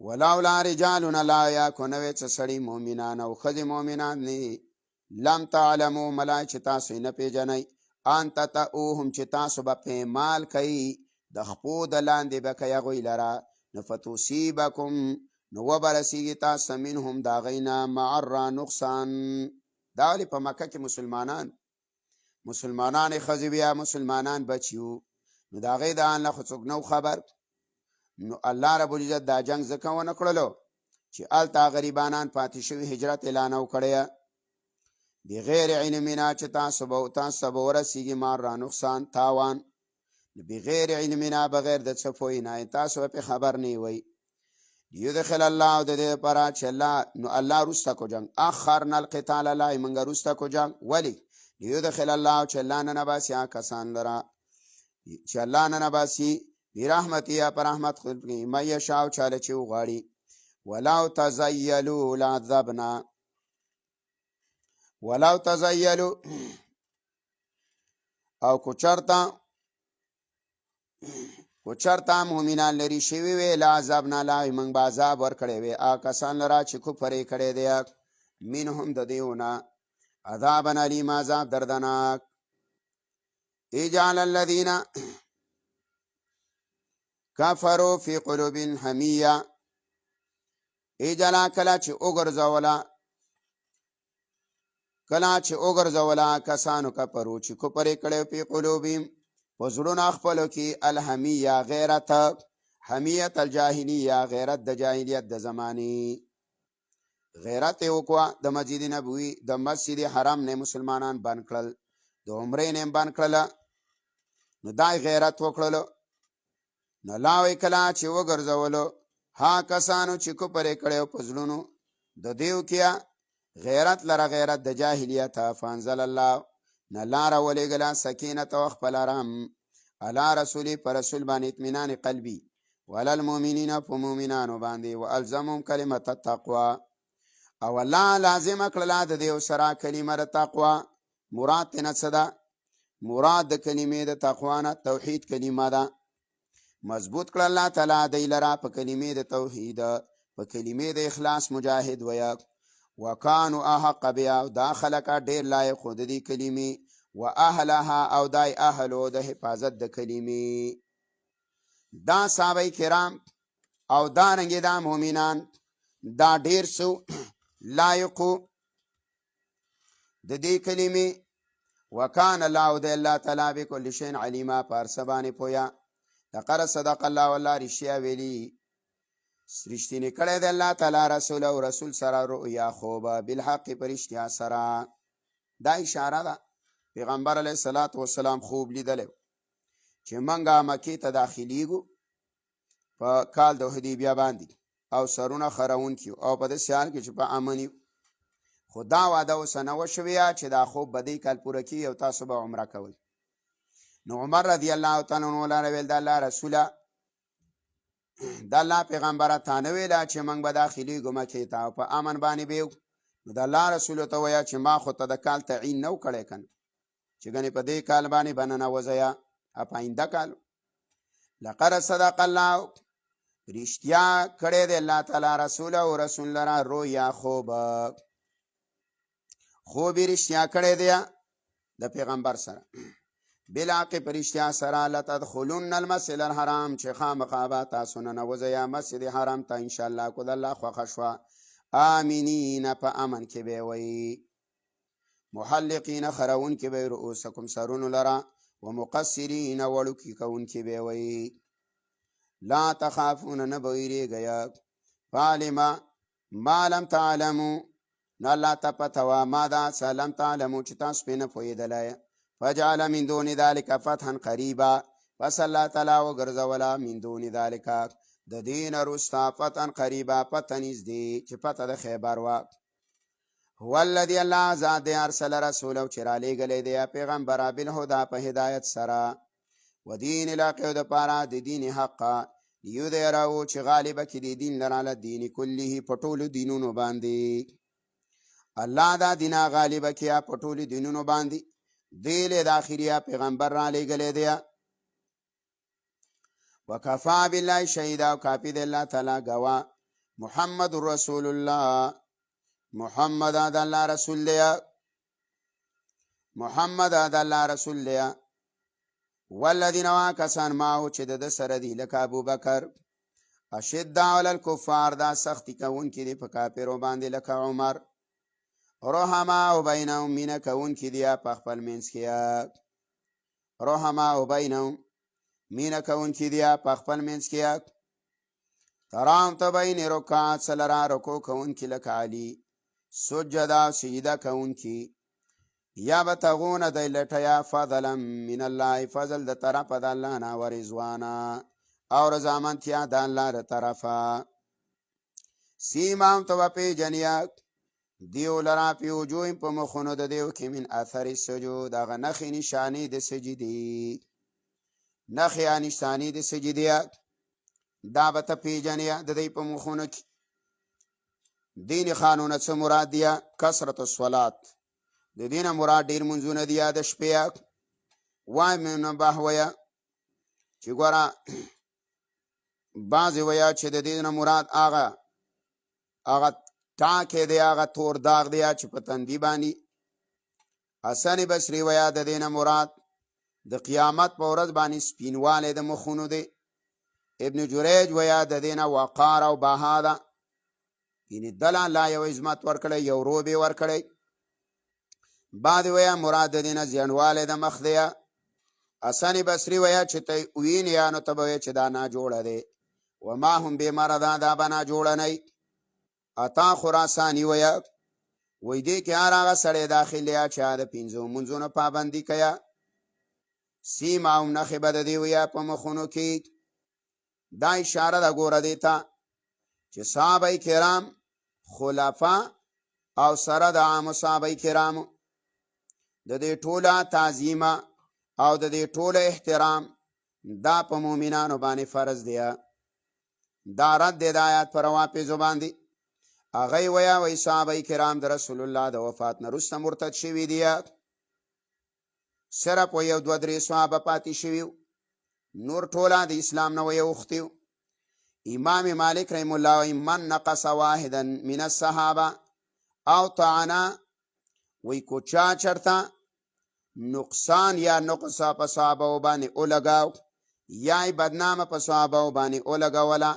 ولولا رجال لا یکونو چې سړي مؤمنان او خځې مؤمنان نه لم تعلموا ملائکه تاسو نه پیژنئ ان تتؤهم چې تاسو به پیمال کوي د خپو د لاندې به کوي هغوی لره نفتوصیبکم نو وبرسیږي تاسو منهم د هغوی نه معره نقصان. دا ولې په مکه کې مسلمانان ښځې بیا مسلمانان بچیو نو د هغې د ان له خو څوک نو خبر. نو الله رب العزت دا جنگ ځکه ونه کړلو چې هلته غریبانان پاتې شوي هجرت اعلان وکړی بغیر علم نه چې تاسو به ورسیږي معره نقصان تاوان بغیر علم نه بغیر د څه پوهې نه تاسو پې خبر نه وئ. لیدخل الله د دې لپاره چې الله نو الله وروسته کو جنګ اخرنا القتال الله موږ وروسته کو جنګ ولې لیدخل الله چې الله نه نباسي هغه کسان لره چې الله نه نباسي برحمتیا پر رحمت خپل کې مې یشاء چاله چې وغواړي ولو تزیلوا لعذبنا ولو تزیلوا او کو چرتا مؤمنان لري شوی وی لعذبنا لا من عذاب ور کړي وی ا کسان لرا چې کفر کړي دی منهم د دیونه عذابن علیم عذاب دردناک. اجعل الذين کفروا فی قلوب حمیه اجعل کلا چې اوګرځولا کسانو کفرو چې کفر کړي په قلوبهم وزړونو خپلو کې الحمیه غیرت حمیت الجاهلیه غیرت د جاهلیت د زمانی غیرت وکوا د مسجد نبوي د مسجد حرام نه مسلمانان بند کړل د عمرې نه بند کړل نو دای غیرت وکړلو نو لاوی کلا چې وګرځولو ها کسانو چې کفر کړي په زړونو د دیو کیا غیرت لره غیرت د جاهلیت فانزل الله نه لاره ولېږله سکینت او خپل ارام علی رسولي پر رسول باندې اطمینان قلبي وعلى المؤمنین په مؤمنانو باندې والزمهم کلمة التقوى او الله لازم کړله د دې سره کلمه د تقوا مراد تنه څه ده مراد د کلمې د تقوا نه توحید کلمه ده مضبوط کړه الله تعالی دی لرا په کلمې د توحید په کلمې د اخلاص مجاهد ویا وکانو احق بیا دا خلک ډیر لایق د دې کلمې واهلها او دای اهلو د حفاظت د کلمې دا صحابه کرام او دا رنګ دا مؤمنان دا ډیر سو لایقو د دې کلمې وکانه الله د الله تعالی بكل شيء عليما پر سبانه پویا لقد صدق الله والله رشیا ویلی سرشتینه کړه د الله تعالی رسول او رسول سره رؤیا خوبه بالحق پرشتیا سره دا اشاره ده پیغمبر علیه الصلاۃ والسلام خوب لیدل چې منګه مکی ته داخليګو په کال د حدیبیه باندې او سرونه خرون کیو او په دې سیال کې چې په امنی خدا وعده وسنه وشویا چې دا خوب بدی کال پوره کی او تاسو به عمره کوئ نو عمر رضی الله تعالی عنہ ویل د الله رسوله د الله پیغمبره تانه ویلا چې موږ به داخلي ګمه کې تا په امن باندې بیو نو د الله رسول ته ویا چې ما خو ته د کال تعین نو کړی کنه چې غني په دې کال باندې بننه وځیا اپاینده کال لقد صدق الله رشتیا کړه د الله تعالی رسول او رسول لرا رویا خوب رشتیا کړه دی د پیغمبر سره بلاقی پرشتیا سره لتدخلن المسجد الحرام چې خامخا تاسو نه وځیا مسجد حرام ته ان شاء الله کو د الله خوښ شو امینین په امن کې به وي محلقین خرون کې به رؤوسکم سرون لرا ومقصرین وړو کې کون کې به وي لا تخافون نبویری گیا فالما ما لم تعلموا نلا تپتوا ما دا سلام تعلموا چې تاسو په نه پوهیدلای فجعل من دون ذلك فتحا قريبا فصلى تعالی وغرزولا من دون ذلك د دین رستا فتحا قريبا پتنیز دی چې پته د خیبر وا هو الذي الله ذات ارسل رسوله چرالی گله دی پیغمبر بالهدى په هدایت سره ودین الاقو د پارا د دین حق یو دی راو چې غالب کې دی دین لراله دین کله پټول دینونو باندې الله دا دینا غالب کیا پټول دینونو باندې دیل د اخریا پیغمبر را لګلې دی وکفا بالله شهیدا او کافی د الله تعالی گوا محمد رسول الله محمد د الله رسول دی محمد د الله رسول دی والذین واکسان ما چې د سره دی لکه ابو بکر اشد علی الکفار دا سختی کون کې دی په کافرو باندې لکه عمر رحما او بینهم مینه کون کې دی په خپل منځ کې رحما او بینهم مینه کون کې دی په خپل منځ کې ترام ته بین رکعات سلرا رکوع کون کې لکه علی سجدا سجدا کون کې یا بتغون دی لټیا فضلا من الله فضل د طرف د الله نه ورزوانا او رضامندیا د الله تر طرفه سیمام تو په جنیا دیو لرا پیو جویم په مخونو د دیو کې من اثر سجود هغه نخې نشانی د سجدي نخې نشانی د سجدي دا به ته پیژنې د دې په مخونو کې دین قانون څخه مراد دی کثرت الصلات د دین مراد ډیر منځونه دی د شپې وای من بهویا چې ګوره بعضی ویا چې د دین مراد هغه تاکه دی هغه تور داغ دی چې په تندی باندې حسن بصری ویا د دین مراد د قیامت په ورځ باندې سپینواله د مخونو دی ابن جریج ویا د دین وقار او بهاده یعنی دلان لا یو عظمت ورکړی یو روبه ورکړی بعد ویا مراد د دین ځنواله د مخ دی حسن بصری ویا چې ته وین یا نو تبه چې دا نه جوړه دی و ما هم به مردا دا بنا جوړه نه اتا خراسانی ویا وې دې کې هغه سړی داخلي چا د پینځو منځونو پابندي کیا سیما او نخې بد دی ویا په مخونو کې دا اشاره دا ګوره دیتا چې صحابه کرام خلفا او سره د عام صحابه کرام د دې ټوله تعظیمه او د دې ټوله احترام دا په مؤمنانو باندې فرض دی. دا رد دی د آیات پر روافضو باندې. هغوی وایي صحابه کرام د رسول الله د وفات نه وروسته مرتد شوي دي، صرف یو دوه درې صحابه پاتې شوي، نور ټوله د اسلام نه اوښتي. امام مالک رحم الله وایي من نقص واحدا من الصحابه او طعنا، وی کو چا چرته نقصان یا نقص په صحابه باندې اولګاو یا بدنامه په صحابه باندې اولګوله،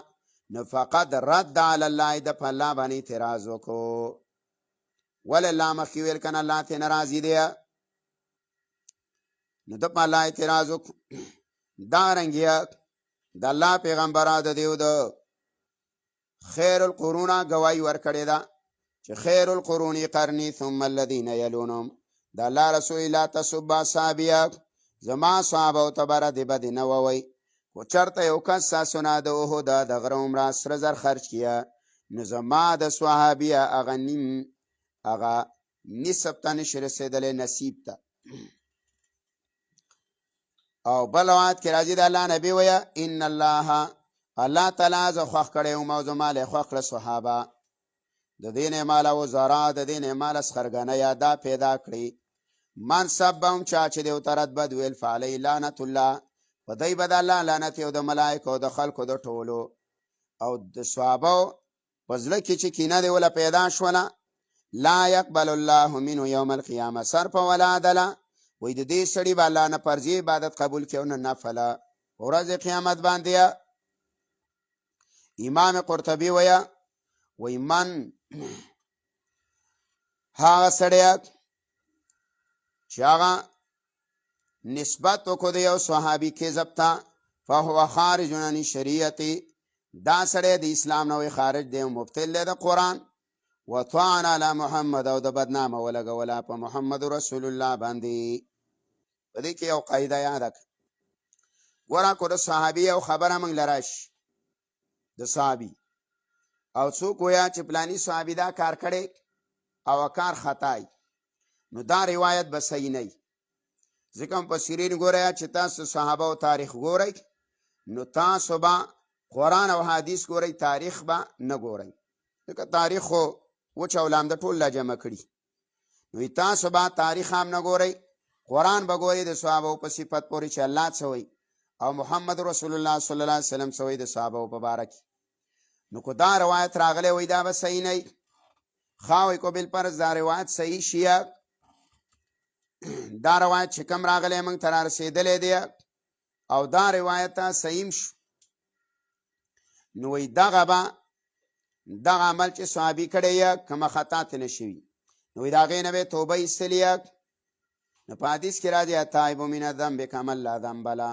نو فقط رد علی الله، د په الله باندې اعتراض وکړو. ولې الله مخکې ویل کنه الله ته ناراضي دی، نو د په الله اعتراض وکړو. دارنګه د الله پیغمبره د دیو د خیر القرون گواہی ورکړې ده چې خیر القرون قرنی ثم الذين يلونهم. د الله رسول لا تسبوا اصحابي، زما صحابه او تبره دی بد نه ووي. کو چرته یو کس ساسونه د احد د غره عمره سره زر خرج کیا، نو زما د صحابي هغه نیم هغه نسب ته نشي رسېدلی، نصیب ته. او بل روایت کې راځي د الله نبی ویه ان الله تعالی زه خوښ کړی وم او زما له خوښ کړه صحابه، د دې نه ماله وزرا، د دې نه ماله سخرګنه یا دا پیدا کړي. من سبهم چا چې دیو ته رد بد ویل فعلی لعنت الله، په دی به د الله لعنت او د ملایکو او د خلکو د ټولو. او د صحابه په زړه کې چې کینه دی وله پیدا شوله، لا یقبل الله منه یوم القیامه صرف ولا عدله، وی د دې سړي به الله نه فرضي عبادت قبول کړي او نه نفله په ورځ قیامت باندې. امام قرطبي وی من هغه سړی چې هغه نسبت وکړو د یو صحابي کذب ته، فهو خارج عن شریعت، دا سړی د اسلام نه خارج دی، مبتل دی د قرآن. وطعن علی محمد، او د بدنامه ولګوله په محمد رسول الله باندې. په دې کې یو قاعده یاده کړه، ګوره کو د صحابي یو خبره موږ لراشي د صحابي، او څوک ویا چې پلانی صحابي دا کار کړي او کار خطای، نو دا روایت به صحیح نه وي. ځکه مفسرین ګورئ چې تاسو صحابه او تاریخ ګورئ، نو تاسو به قرآن او حدیث ګورئ، تاریخ به نه ګورئ. ځکه تاریخ خو وچ او لامده ټول لا جمع کړي، نو تاسو به تاریخ هم نه ګورئ، قرآن به ګورئ د صحابه په صفت پورې چې الله څه وایي او محمد رسول الله صلی الله علیه وسلم څه وایي د صحابه په باره کې. نو که دا روایت راغلی وي دا به صحیح نه وي. خواوی کو بالفرض دا روایت صحیح شیه، دا روایت چې کوم راغلی موږ ته را رسېدلی دی او دا روایت صحیح شو، نو وی دغه عمل چې صحابي کړی یا کومه خطا ته نه شوي، نو د هغې نه به توبه ایستلې. نو په حدیث کې راځي التائب من الذنب کمن لا ذنب له،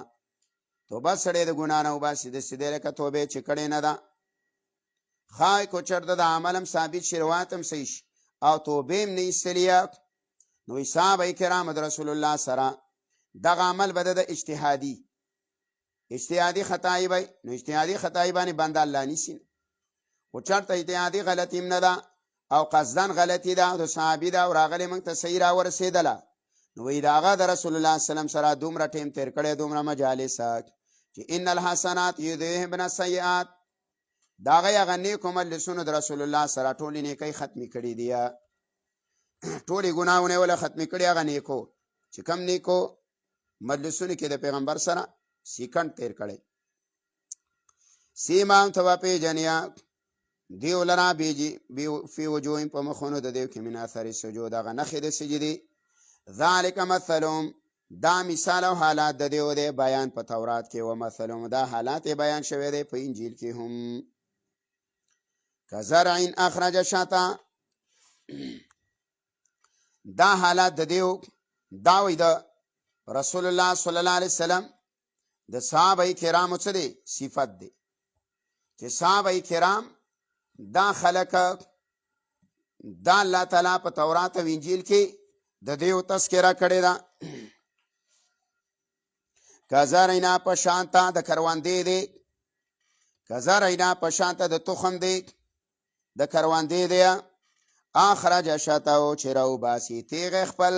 توبه سړی د ګناه نه وباسي داسې دی لکه توبې چې کړې نه ده. خای کو چرته د عمل هم ثابت شي، روایت هم صحیح شي او توبې هم نه ایستلې، نو صحابه کرام د رسول الله سره دغه عمل به د اجتهادي خطایی وي، نو اجتهادي خطایی باندې بنده الله نیسي. خو چرته اجتهادي غلطي هم نه ده او قصدن غلطي ده د صحابي ده او راغلی موږ ته صحیح راورسېدله، نو وایي د هغه د رسول الله سلم سره دومره ټیم تیر کړی، دومره مجالس چې ان الحسنات یذهبن السیئات، د هغه نیکو مجلسونو د رسول الله سره ټولې نیکۍ ختمې کړي دي، ټولې ګناهونه یې وله ختمې کړي. هغه نیکو چې کم نیکو مجلسونو کې د پیغمبر سره سیکنډ تیر کړی. سیمام ته به پیژنیا دیو لرا فی وجوههم په مخونو د دیو کې من اثر سجود، هغه نښې د سجدې. ذالک مثلهم، دا مثال او حالات د دیو دی بیان په تورات کې، و مثلهم دا حالات بیان شوی دی په انجیل کې هم. کزرع اخرج شطأ، دا حالات د دیو دا وی د رسول الله صلی الله علیه وسلم د صحابه کرامو څه دی صفت دی، چې صحابه کرام دا خلق دا الله تعالی په تورات او انجیل کې د دیو تذکرہ کړی ده. کزرعنا په شانته د کروندې دی، کزرعنا په شانته د تخم دی د کروندې دی. اخرج شطأه چې راوباسي تیغ خپل،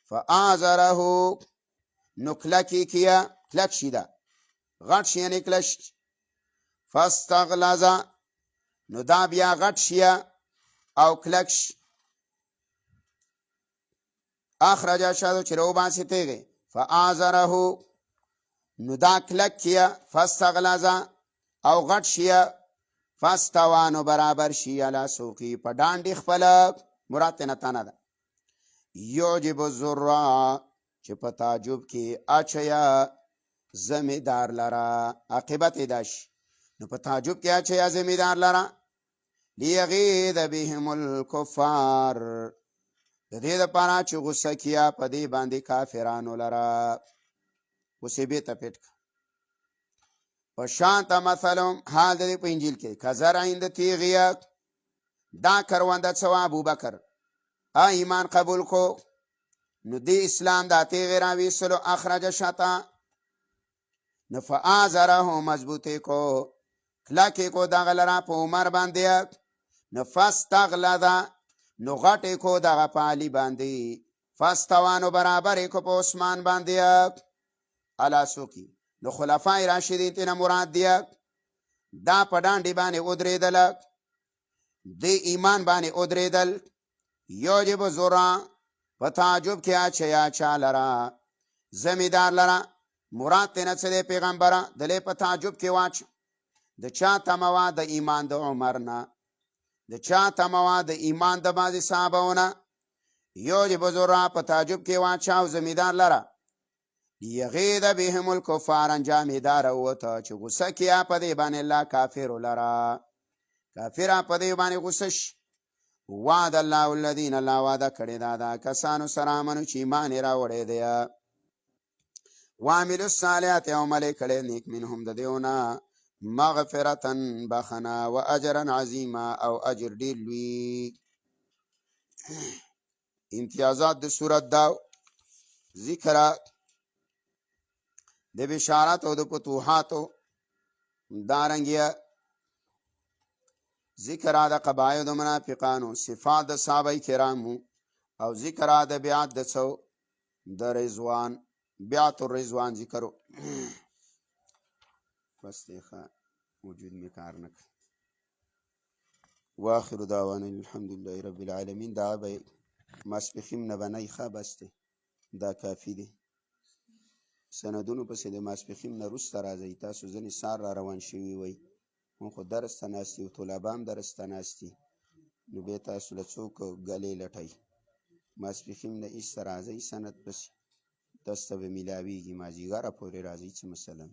فآزره نو کلکی کیا کلک شیده غټ شي یعنی کلش فاستغلظ نو دا بیا غټ شي او کلک شي اخرج شادو چې رو باسي تیغه فآزره نو دا کلک کیا فاستغلظ او غټ شي فاستوانو برابر شي علی سوقی په ډانډي خپل مراد نه تنه ده یوجب الذرا چې په تعجب کې اچیا زمیدار لرا عاقبت داش نو په تعجب کې اچیا زمیدار لرا لیغید بهم الکفار د دې لپاره چې غصه کیا په دې باندې کافرانو لرا غصه ته پټ په شانت مثلهم حال دې په انجیل کې کزر عند تیغیا دا کرونده څوا ابوبکر ایمان قبول کو نو دی اسلام دا تیغ راوی سلو اخرج شتا نفعازره مضبوطی کو کلاکی کو دا غلرا پا عمر باندی نفستغلده نو غٹی کو دا غپالی باندی فستوانو برابری کو پا عثمان باندی علا سوکی نو خلفای راشدین تینا مراد دیا دا پا ڈانڈی بانی ادریدل دی ایمان بانی ادریدل یوجب زورا په تعجب کې اچیا چا لرا زمیدار لرا مراد تینا چه پیغمبره دلی په تعجب کې واچ د چا تموا د ایمان د عمرنا د چا تموا د ایمان د بعضی صحابهونه یوجب زورا په تعجب کې واچا او زمیدار لرا یغید بهم الکفار انجامیدار وته چې غصه کیا په دې باندې الله کافر لرا کافر په دې باندې غصه وعد الله الذين الله وعده کړی دا کسانو سره امنو چې ایمان راوړی دی وعملوا الصالحات او عمل کړی نیک منهم د دیونه مغفرتن بخنا واجرا عظیما او اجر ډیر لوی امتیازات د سورۃ دا ذکر د بشارات او د فتوحات دارنګیا ذکر د قبایل د منافقانو صفات د صحابه کرامو او ذکر د بیعت د څو د رضوان بیعت الرضوان ذکرو بس دیخوا وجود می کار نک واخر دعوانا الحمدلله رب العالمین دا به ماسپخیم نه بنای ښه بس دی دا کافی دی سندونو پسې د ماسپخیم نه وروسته راځئ تاسو ځینې سار را روان شوي وئ مونږ خو درس ته ناست یو طلبه هم درس ته ناست دي نو بیا تاسو له څوک ګلې لټئ ماسپښین نه ایسته راځئ سند پسې درس ته به میلاویږي مازدیګره پورې راځئ څه مسله